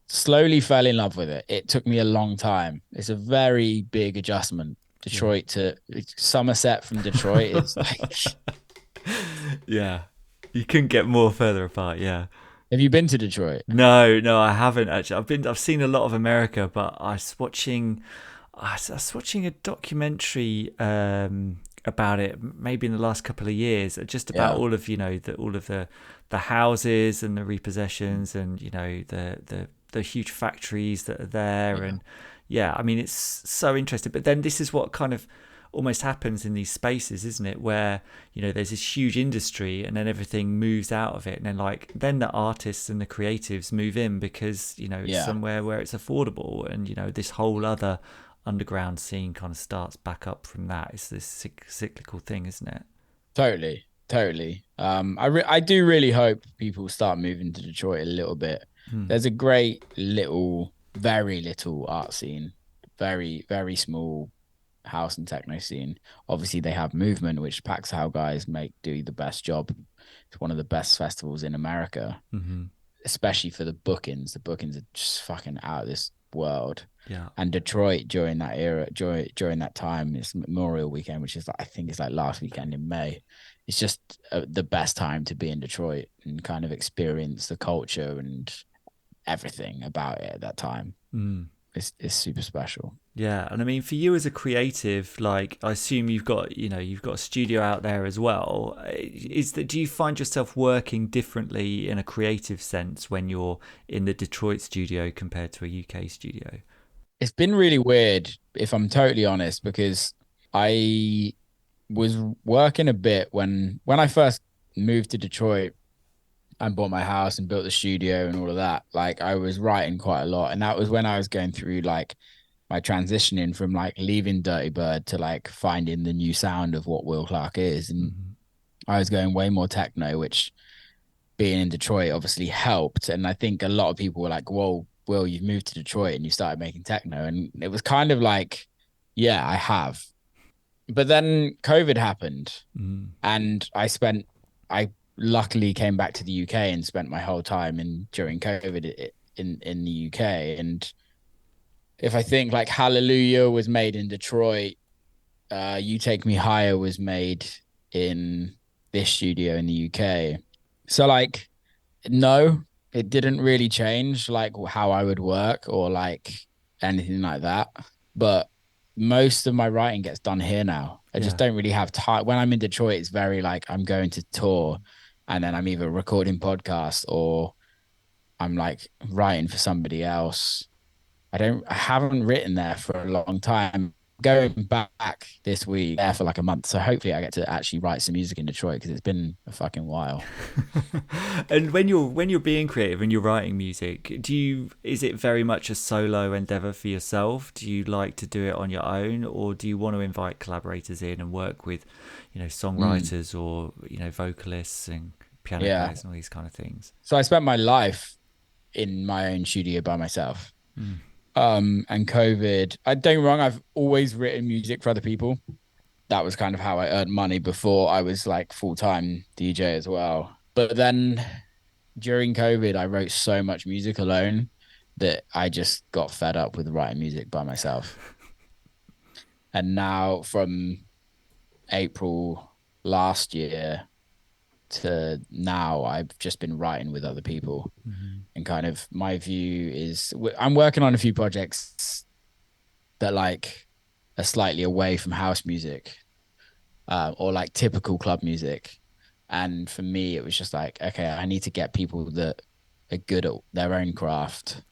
slowly fell in love with it. It took me a long time. It's a very big adjustment. Detroit to Somerset from Detroit is like you couldn't get more further apart. Have you been to Detroit? No, I haven't actually. I've seen a lot of America, but I was watching a documentary about it maybe in the last couple of years, just about all of the houses and the repossessions and the huge factories that are there. And I mean, it's so interesting. But then this is what kind of almost happens in these spaces, isn't it, where there's this huge industry and then everything moves out of it, and then then the artists and the creatives move in because it's Yeah, somewhere where it's affordable, and this whole other underground scene kind of starts back up from that. It's this cyclical thing, isn't it? totally, totally. I do really hope people start moving to Detroit a little bit. Hmm. There's a great little, very little art scene, very, very small house and techno scene. Obviously, they have Movement, which Paxhow guys do the best job. It's one of the best festivals in America, Mm-hmm. especially for the bookings. The bookings are just fucking out of this world. Yeah. And Detroit during that era, during that time, it's Memorial Weekend, which is I think it's like last weekend in May. It's just the best time to be in Detroit and kind of experience the culture and everything about it at that time. Mm. It's super special. Yeah, and I mean, for you as a creative, like I assume you've got a studio out there as well. Do you find yourself working differently in a creative sense when you're in the Detroit studio compared to a UK studio? It's been really weird, if I'm totally honest, because I was working a bit when I first moved to Detroit and bought my house and built the studio and all of that. Like I was writing quite a lot, and that was when I was going through like my transitioning from like leaving Dirtybird to like finding the new sound of what Will Clarke is, and Mm-hmm. I was going way more techno, which being in Detroit obviously helped. And I think a lot of people were like, "Whoa, Will, you've moved to Detroit and you started making techno," and it was kind of like, "Yeah, I have." But then COVID happened, Mm. and I luckily came back to the UK and spent my whole time during COVID in the UK. And if I think like Hallelujah was made in Detroit, You Take Me Higher was made in this studio in the UK. So like, no, it didn't really change like how I would work or like anything like that. But most of my writing gets done here now. I just Yeah. don't really have time. When I'm in Detroit, it's very like I'm going to tour and then I'm either recording podcasts or I'm like writing for somebody else. I haven't written there for a long time. Going back this week there for like a month. So hopefully I get to actually write some music in Detroit because it's been a fucking while. And when you're being creative and you're writing music, is it very much a solo endeavor for yourself? Do you like to do it on your own, or do you want to invite collaborators in and work with, songwriters or vocalists and piano Yeah. players and all these kind of things? So I spent my life in my own studio by myself. Mm. And COVID, I don't get me wrong, I've always written music for other people. That was kind of how I earned money before I was like full-time DJ as well. But then during COVID, I wrote so much music alone that I just got fed up with writing music by myself. And now from April last year to now, I've just been writing with other people. Mm-hmm. And kind of my view is I'm working on a few projects that like are slightly away from house music or like typical club music. And for me, it was just like, okay, I need to get people that are good at their own craft,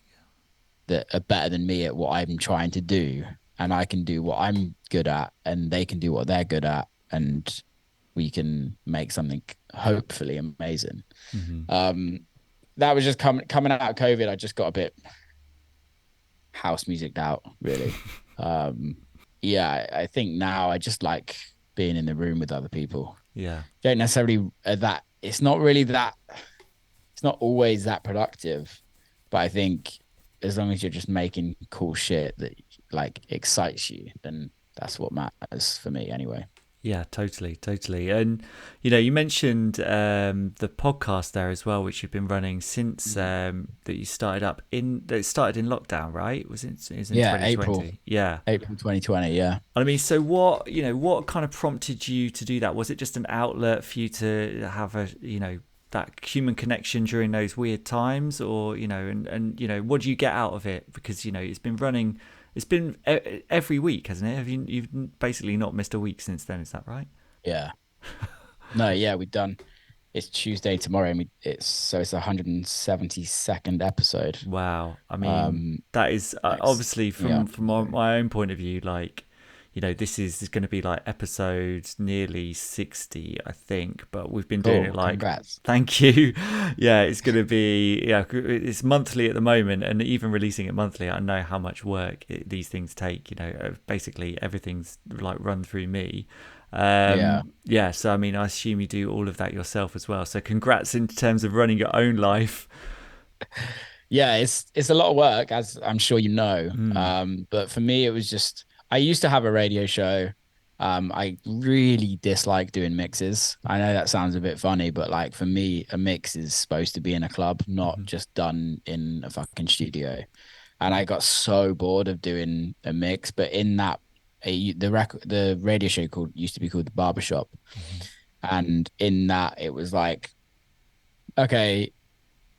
that are better than me at what I'm trying to do. And I can do what I'm good at, and they can do what they're good at. And we can make something hopefully amazing. Mm-hmm. That was just coming out of COVID. I just got a bit house musiced out, really. Yeah, I think now I just like being in the room with other people. Yeah. Don't necessarily that it's not really that it's not always that productive, but I think as long as you're just making cool shit that like excites you, then that's what matters for me anyway. Yeah, totally. And you mentioned the podcast there as well, which you've been running since that you started up that it started in lockdown, right? It was in Yeah, 2020. April 2020. Yeah. I mean, so what kind of prompted you to do that? Was it just an outlet for you to have that human connection during those weird times, or and what do you get out of it? Because it's been running. It's been every week, hasn't it? You've basically not missed a week since then, is that right? Yeah. No, yeah, we've done. It's Tuesday tomorrow, and it's the 172nd episode. Wow. I mean, that is obviously from my own point of view, like, this is going to be like episode nearly 60, I think, but we've been doing it Cool. like, Congrats. thank you. Yeah, it's going to be, it's monthly at the moment, and even releasing it monthly, I know how much work these things take. Basically everything's like run through me. Yeah. Yeah, so I mean, I assume you do all of that yourself as well. So congrats in terms of running your own life. Yeah, it's a lot of work, as I'm sure you know. Mm. But for me, it was just I used to have a radio show. I really dislike doing mixes. I know that sounds a bit funny, but like for me, a mix is supposed to be in a club, not Hmm. just done in a fucking studio. And I got so bored of doing a mix. But in that, the radio show called used to be called the Barbershop, Hmm. and in that, it was like, okay,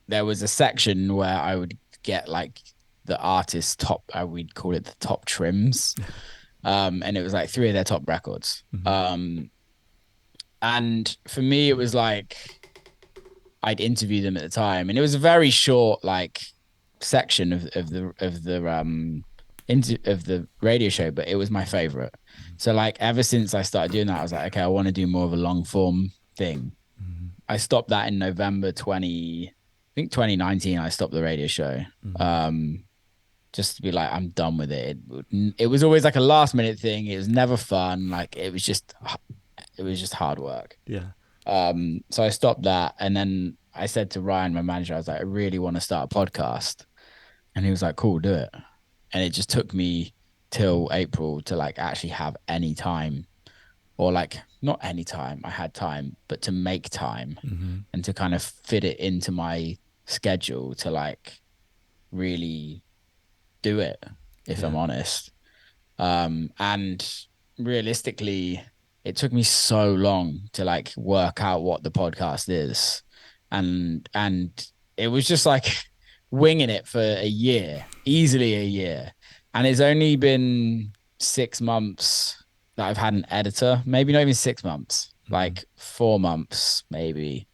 there was a section where I would get like the artist's top, I would call it the top trims. And it was like three of their top records. Hmm. And for me, it was like I'd interview them at the time, and it was a very short like section of the radio show, but it was my favorite. So like ever since I started doing that, I was like, okay, I want to do more of a long form thing. Hmm. I stopped that in November 20, I think 2019. I stopped the radio show. Hmm. Um, just to be like, I'm done with it. It was always like a last minute thing. It was never fun. Like it was just hard work. Yeah. So I stopped that, and then I said to Ryan, my manager, I was like, I really want to start a podcast, and he was like, cool, do it. And it just took me till April to like actually have any time, or like not any time. I had time, but to make time Hmm. and to kind of fit it into my schedule to like really do it, if I'm Yeah. honest. And realistically, it took me so long to like work out what the podcast is. And it was just like winging it for a year, easily a year. And it's only been 6 months that I've had an editor, maybe not even 6 months, Hmm. like 4 months, maybe,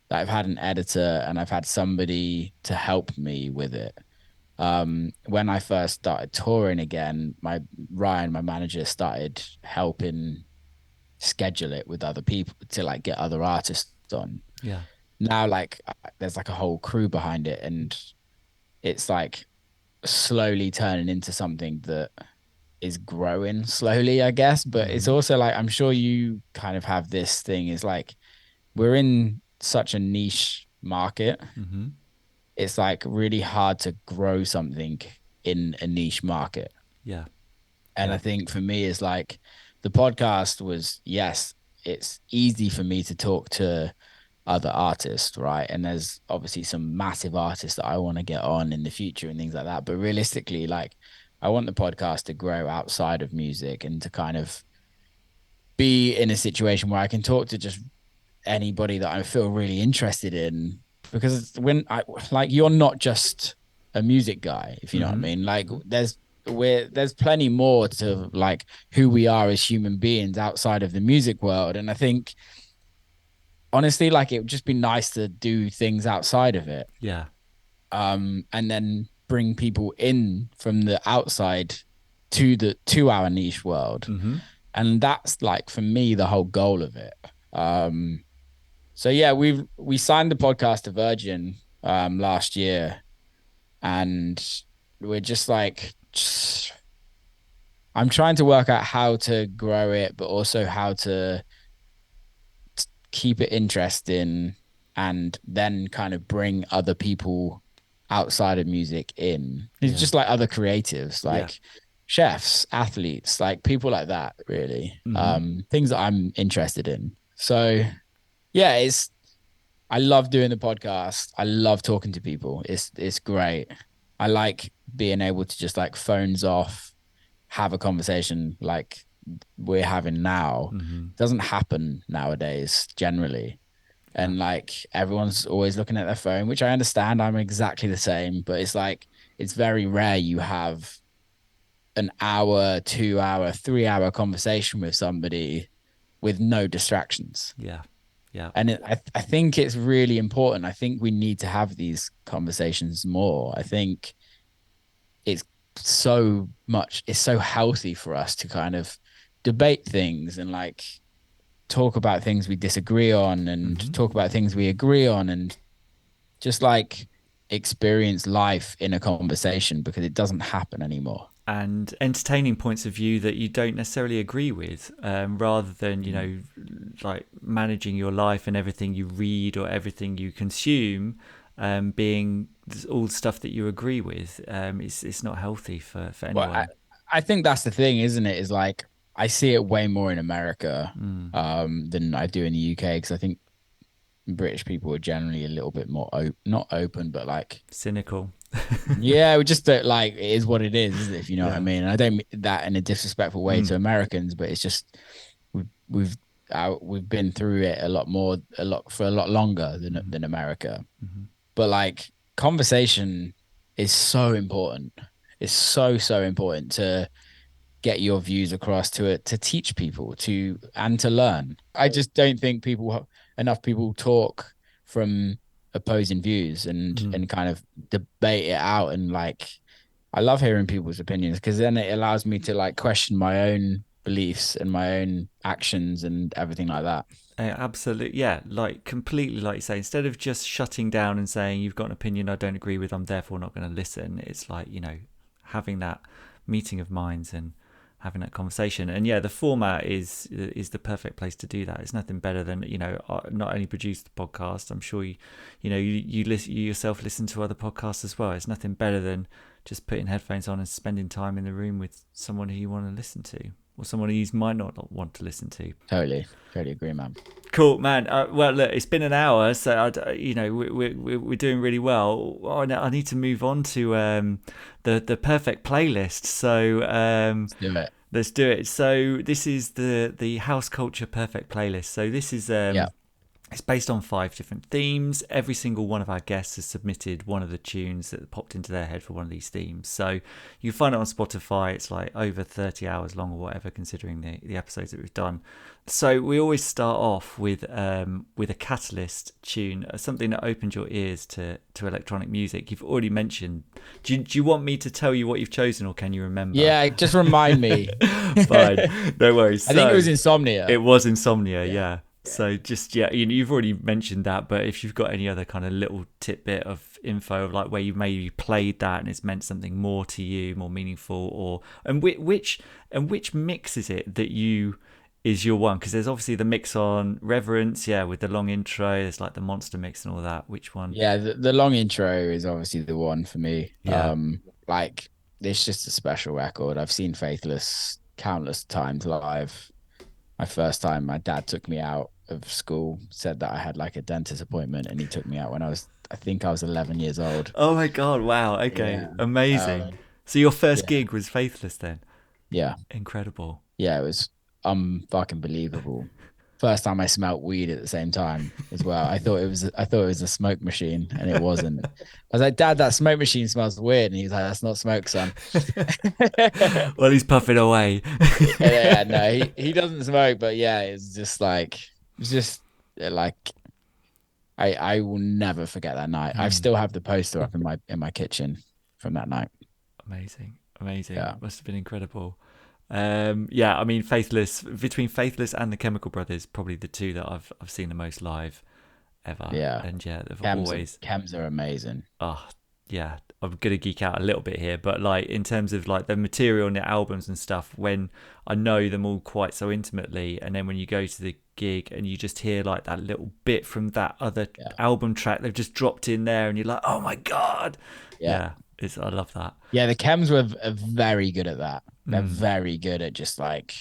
that I've had an editor and I've had somebody to help me with it. When I first started touring again, my Ryan, my manager, started helping schedule it with other people to like get other artists on. Yeah. Now, like, there's like a whole crew behind it, and it's like slowly turning into something that is growing slowly, I guess. But it's Hmm. also like I'm sure you kind of have this thing is like we're in such a niche market. Hmm. It's like really hard to grow something in a niche market. Yeah. And I Yeah. think for me, is like the podcast was, yes, it's easy for me to talk to other artists, right? And there's obviously some massive artists that I want to get on in the future and things like that. But realistically, like I want the podcast to grow outside of music and to kind of be in a situation where I can talk to just anybody that I feel really interested in. Because when I like, you're not just a music guy, if you know what I Hmm. mean. Like there's plenty more to like who we are as human beings outside of the music world. And I think honestly, like it would just be nice to do things outside of it. Yeah. And then bring people in from the outside to our niche world. Hmm. And that's like for me the whole goal of it. So yeah, we signed the podcast to Virgin last year, and we're just like I'm trying to work out how to grow it, but also how to keep it interesting and then kind of bring other people outside of music in. It's Yeah. just like other creatives, Yeah. like chefs, athletes, like people like that, really. Hmm. Things that I'm interested in. So yeah, I love doing the podcast. I love talking to people. It's great. I like being able to just like phones off, have a conversation like we're having now. Hmm. It doesn't happen nowadays generally. Yeah. And like everyone's always looking at their phone, which I understand. I'm exactly the same, but it's like it's very rare you have an hour, 2 hour, 3 hour conversation with somebody with no distractions. Yeah. Yeah. And I think it's really important. I think we need to have these conversations more. I think it's so healthy for us to kind of debate things and like talk about things we disagree on and talk about things we agree on and just like experience life in a conversation because it doesn't happen anymore. And entertaining points of view that you don't necessarily agree with, rather than, you know, like managing your life and everything you read or everything you consume being all stuff that you agree with. It's not healthy for anyone. Well, I think that's the thing, isn't it? Is like I see it way more in America than I do in the UK because I think British people are generally a little bit more not open, but like Cynical. yeah, we just don't like it is what it is, if you know what I Yeah. mean. And I don't mean that in a disrespectful way to Americans, but it's just we've we've been through it a lot more, a lot for a lot longer than America. But like conversation is so important. It's so important to get your views across to it, to teach people to and to learn. I just don't think enough people talk from opposing views and kind of debate it out and like I love hearing people's opinions because then it allows me to like question my own beliefs and my own actions and everything like that. Absolutely, yeah, like completely, like you say, instead of just shutting down and saying you've got an opinion I don't agree with, I'm therefore not going to listen. It's like, you know, having that meeting of minds and having that conversation. And yeah, the format is the perfect place to do that. It's nothing better than, you know, not only produce the podcast. I'm sure you yourself listen to other podcasts as well. It's nothing better than just putting headphones on and spending time in the room with someone who you want to listen to, or someone who you might not want to listen to. Totally agree, man. Cool, man. Well, look, it's been an hour, so you know we're doing really well. I need to move on to the perfect playlist. So Let's do it. let's do it. So this is the House Culture Perfect Playlist. So this is Yeah. it's based on 5 different themes. Every single one of our guests has submitted one of the tunes that popped into their head for one of these themes. So you can find it on Spotify. It's like over 30 hours long or whatever, considering the episodes that we've done. So we always start off with a catalyst tune, something that opens your ears to electronic music. You've already mentioned. Do you want me to tell you what you've chosen, or can you remember? Yeah, just remind me. Fine, no worries. I think it was Insomnia. It was Insomnia, yeah. So just, yeah, you've already mentioned that, but if you've got any other kind of little tidbit of info of like where you maybe played that and it's meant something more to you, more meaningful, or which mix is it that is your one? Because there's obviously the mix on Reverence, yeah, with the long intro. There's like the monster mix and all that. Which one? Yeah, the long intro is obviously the one for me. Yeah. Like it's just a special record. I've seen Faithless countless times live. My first time, my dad took me out of school, said that I had like a dentist appointment, and he took me out when I think I was 11 years old. Oh my God, wow, okay, Yeah. amazing. So your first gig was Faithless then? Yeah. Incredible. Yeah, it was fucking believable. First time I smelt weed at the same time as well. I thought it was a smoke machine, and it wasn't. I was like, Dad, that smoke machine smells weird, and he was like, that's not smoke, son. Well, he's puffing away. Yeah, no, he doesn't smoke, but yeah, it's just like I will never forget that night. I still have the poster up in my kitchen from that night. Amazing. Yeah. Must have been incredible. Yeah, I mean, between Faithless and the Chemical Brothers, probably the two that I've seen the most live ever. Yeah. And yeah, they've Chems are amazing. Oh, yeah, I'm gonna geek out a little bit here, but like in terms of like the material and the albums and stuff, when I know them all quite so intimately, and then when you go to the gig and you just hear like that little bit from that other album track they've just dropped in there, and you're like, oh my God. Yeah, I love that. Yeah, the Chems are very good at that. They're very good at just like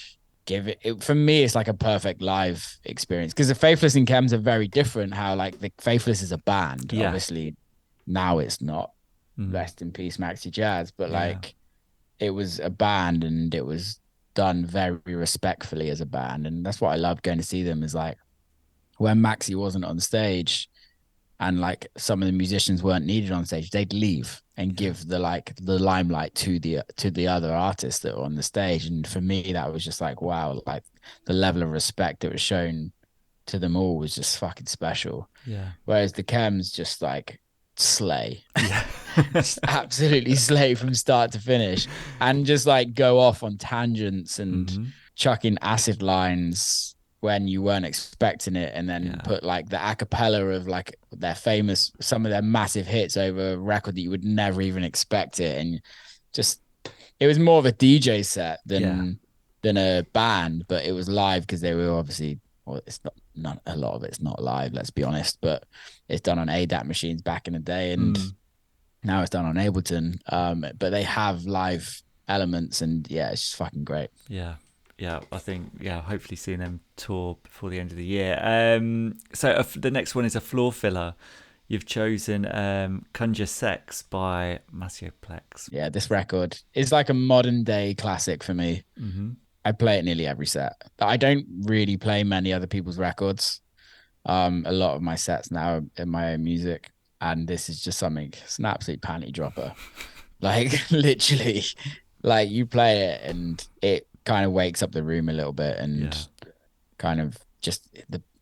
for me, it's like a perfect live experience because the Faithless and Chems are very different. How like the Faithless is a band, obviously now it's not. Rest in peace, Maxi Jazz. But like, it was a band, and it was done very respectfully as a band, and that's what I love going to see them. Is like when Maxi wasn't on stage, and like some of the musicians weren't needed on stage, they'd leave and give the limelight to the other artists that were on the stage. And for me, that was just like, wow, like the level of respect that was shown to them all was just fucking special. Yeah. Whereas the Chems just like slay. Yeah. Just absolutely slay from start to finish, and just like go off on tangents and chucking acid lines when you weren't expecting it, and then Yeah. put like the acapella of like their famous, some of their massive hits over a record that you would never even expect it. And just, it was more of a DJ set Yeah. than a band, but it was live because they were obviously, well, it's not a lot of it's not live, let's be honest, but it's done on ADAT machines back in the day, and Mm. now it's done on Ableton. But they have live elements, and yeah, it's just fucking great. Yeah. Yeah, I think, yeah, hopefully seeing them tour before the end of the year. So the next one is a floor filler. You've chosen Conjure Sex by Maceo Plex. Yeah, this record is like a modern day classic for me. Mm-hmm. I play it nearly every set. I don't really play many other people's records. A lot of my sets now are in my own music, and this is just something. It's an absolute panty dropper. Like literally, like you play it and it kind of wakes up the room a little bit, and Yeah. kind of just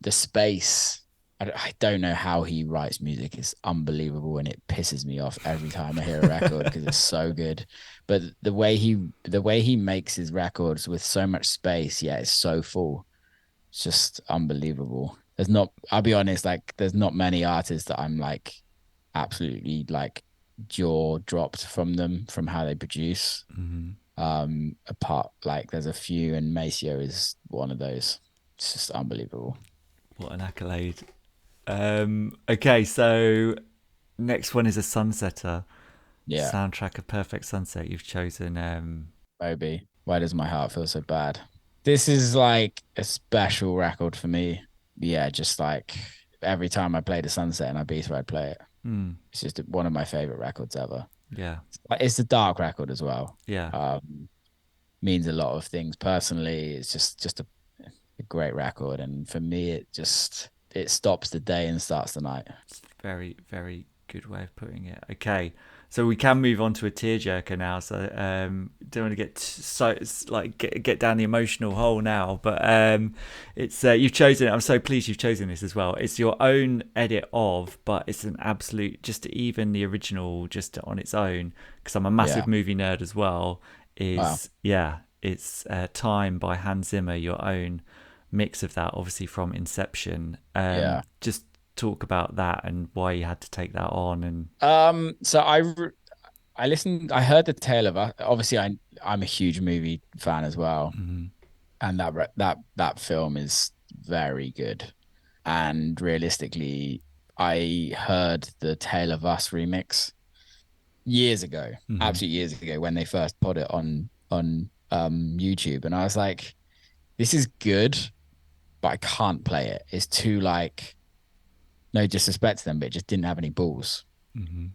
the space. I don't know how he writes music. It's unbelievable, and it pisses me off every time I hear a record because it's so good. But the way he makes his records with so much space, yeah, it's so full. It's just unbelievable. There's not. I'll be honest. Like, there's not many artists that I'm like absolutely like jaw dropped from them, from how they produce. Mm-hmm. Apart, like, there's a few, and Maceo is one of those. It's just unbelievable. What an accolade. Okay, so next one is a Sunsetter. Yeah, Soundtrack of Perfect Sunset. You've chosen Moby. Why does my heart feel so bad? This is like a special record for me. Yeah, just like every time I play the Sunset in Ibiza, I'd play it. hmm, It's just one of my favorite records ever. yeah, Like, it's a dark record as well. yeah. Means a lot of things personally. It's just a great record, and for me, it stops the day and starts the night. It's very, very good way of putting it. Okay, so we can move on to a tearjerker now. So don't want to get so like get down the emotional hole now, but it's you've chosen it. I'm so pleased you've chosen this as well. It's your own edit of, but it's an absolute, just to even the original just on its own, because I'm a massive Yeah. movie nerd as well. Wow. It's Time by Hans Zimmer, your own mix of that, obviously from Inception. Yeah. Just talk about that and why you had to take that on. And So I listened. I heard the tale of us. Obviously, I'm a huge movie fan as well, mhm, and that film is very good. And realistically, I heard the Tale of Us remix years ago, mhm, absolute years ago, when they first put it on YouTube, and I was like, this is good, but I can't play it. It's too, like, no disrespect to them, but it just didn't have any balls. mhm.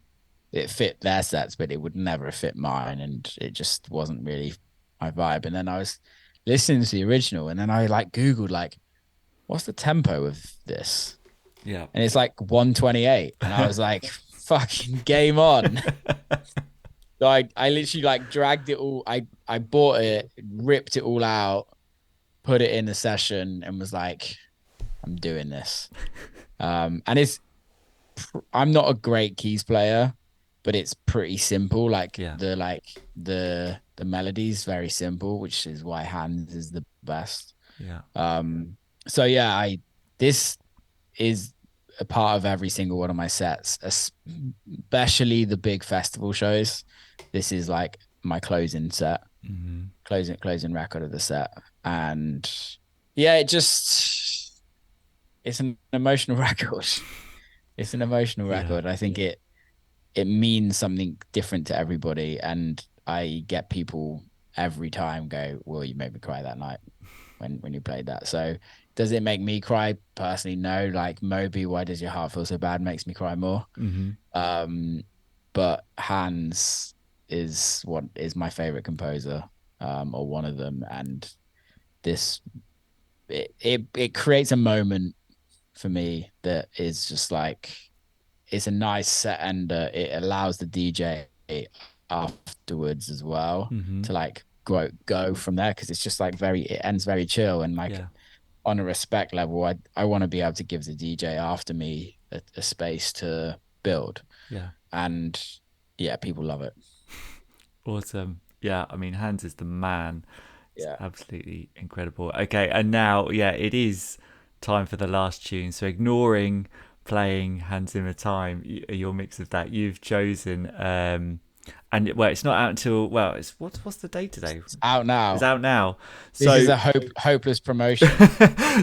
It fit their sets, but it would never fit mine, and it just wasn't really my vibe. And then I was listening to the original, and then I like Googled like, what's the tempo of this? Yeah. And it's like 128, and I was like, fucking game on. So I literally like dragged it all. I bought it, ripped it all out, put it in a session, and was like, I'm doing this. And I'm not a great keys player, but it's pretty simple. Yeah. The melody's very simple, which is why Hands is the best. Yeah. So yeah, I this is a part of every single one of my sets, especially the big festival shows. This is like my closing set, Mhm. closing record of the set, and yeah, it's an emotional record. It's an emotional Yeah. record. I think it means something different to everybody, and I get people every time go, "Well, you made me cry that night when you played that." So, does it make me cry personally? No. Like Moby, Why Does Your Heart Feel So Bad makes me cry more. Mhm. Um, but Hans is what is my favorite composer, or one of them, and this it creates a moment for me that is just like, it's a nice set ender. It allows the DJ afterwards as well Mhm. to like go from there, because it's just like it ends very chill, and like Yeah. on a respect level, I want to be able to give the DJ after me a space to build, Yeah. and yeah, people love it. Awesome. Yeah. I mean, Hans is the man. Yeah. Absolutely incredible. Okay, and now, it is time for the last tune. So ignoring playing Hans Zimmer Time, your mix of that, you've chosen, and it's not out until, it's what's the date today? It's out now. It's out now. This So is a hopeless promotion.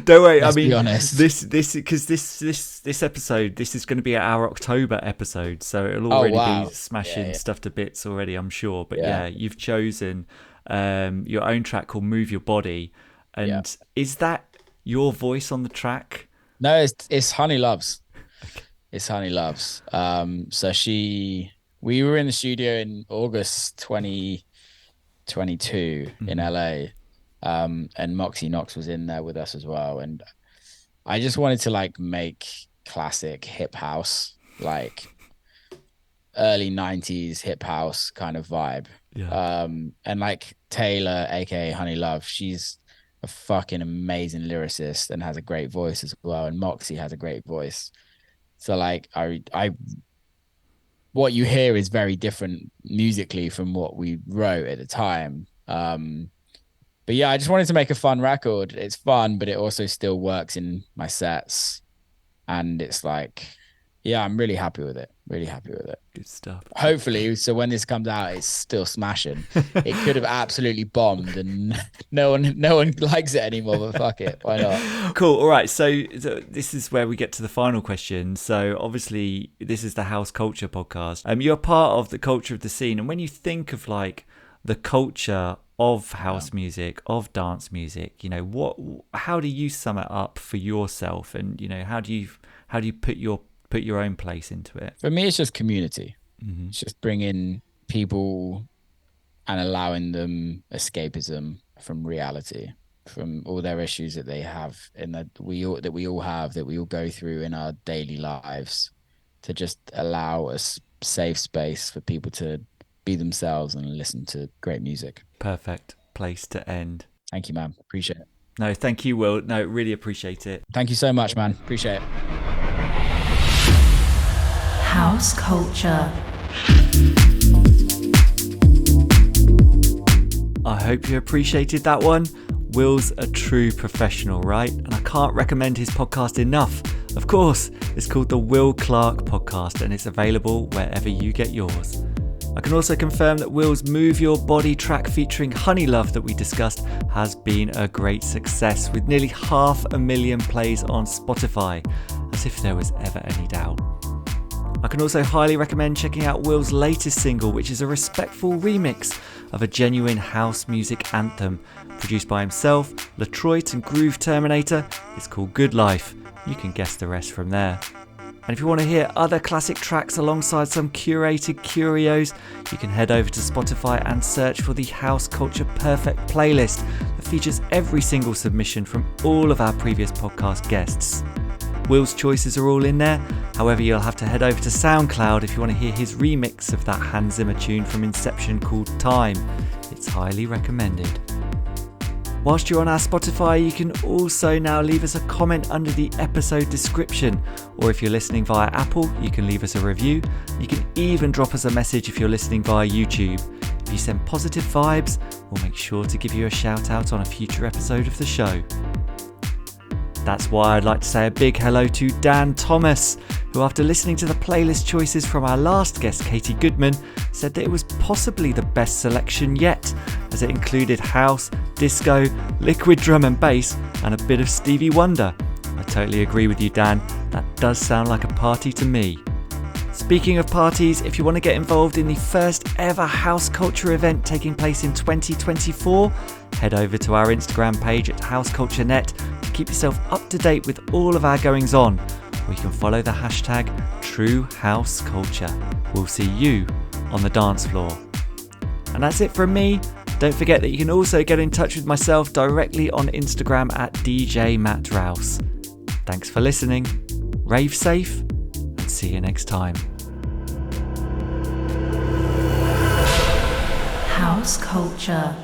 don't worry. Let's be honest. This episode, this is going to be our October episode, so it'll already be smashing stuff to bits already, I'm sure. But you've chosen your own track called "Move Your Body," and is that your voice on the track? No, it's Honey Loves. Okay. It's Honey Loves. So we were in the studio in August 2022 in LA, and Moxie Knox was in there with us as well. And I just wanted to like make classic hip house, like early 90s hip house kind of vibe. Yeah. And like Taylor, aka Honey Love, she's a fucking amazing lyricist and has a great voice as well. And Moxie has a great voice. So like what you hear is very different musically from what we wrote at the time. But yeah, I just wanted to make a fun record. It's fun, but it also still works in my sets. And it's like, yeah, I'm really happy with it. Really happy with it. Good stuff. Hopefully, so when this comes out, it's still smashing. It could have absolutely bombed, and no one likes it anymore. But fuck it, why not? Cool. All right. So this is where we get to the final question. So obviously, this is the House Culture podcast. You're part of the culture of the scene, and when you think of like the culture of house music, of dance music, how do you sum it up for yourself, and how do you put your own place into it? For me, it's just community. Mm-hmm. It's just bringing people and allowing them escapism from reality, from all their issues that they have and that we all go through in our daily lives, to just allow a safe space for people to be themselves and listen to great music. Perfect place to end. Thank you, man. Appreciate it. No, thank you, Will. No, really appreciate it. Thank you so much, man. Appreciate it. House Culture. I hope you appreciated that one. Will's a true professional, right? And I can't recommend his podcast enough. Of course, it's called the Will Clarke Podcast, and it's available wherever you get yours. I can also confirm that Will's Move Your Body track featuring Honey Love that we discussed has been a great success, with nearly 500,000 plays on Spotify, as if there was ever any doubt. I can also highly recommend checking out Will's latest single, which is a respectful remix of a genuine house music anthem produced by himself, Latroit and Groove Terminator. It's called Good Life. You can guess the rest from there. And if you want to hear other classic tracks alongside some curated curios, you can head over to Spotify and search for the House Culture Perfect playlist that features every single submission from all of our previous podcast guests. Will's choices are all in there. However, you'll have to head over to SoundCloud if you want to hear his remix of that Hans Zimmer tune from Inception called Time. It's highly recommended. Whilst you're on our Spotify, you can also now leave us a comment under the episode description, or if you're listening via Apple, you can leave us a review. You can even drop us a message if you're listening via YouTube. If you send positive vibes, we'll make sure to give you a shout out on a future episode of the show. That's why I'd like to say a big hello to Dan Thomas, who after listening to the playlist choices from our last guest, Katie Goodman, said that it was possibly the best selection yet, as it included house, disco, liquid drum and bass, and a bit of Stevie Wonder. I totally agree with you, Dan. That does sound like a party to me. Speaking of parties, if you want to get involved in the first ever House Culture event taking place in 2024, head over to our Instagram page at houseculturenet to keep yourself up to date with all of our goings on, or you can follow the hashtag #TrueHouseCulture. We'll see you on the dance floor. And that's it from me. Don't forget that you can also get in touch with myself directly on Instagram at DJ Matt Rouse. Thanks for listening, rave safe, and see you next time. House Culture.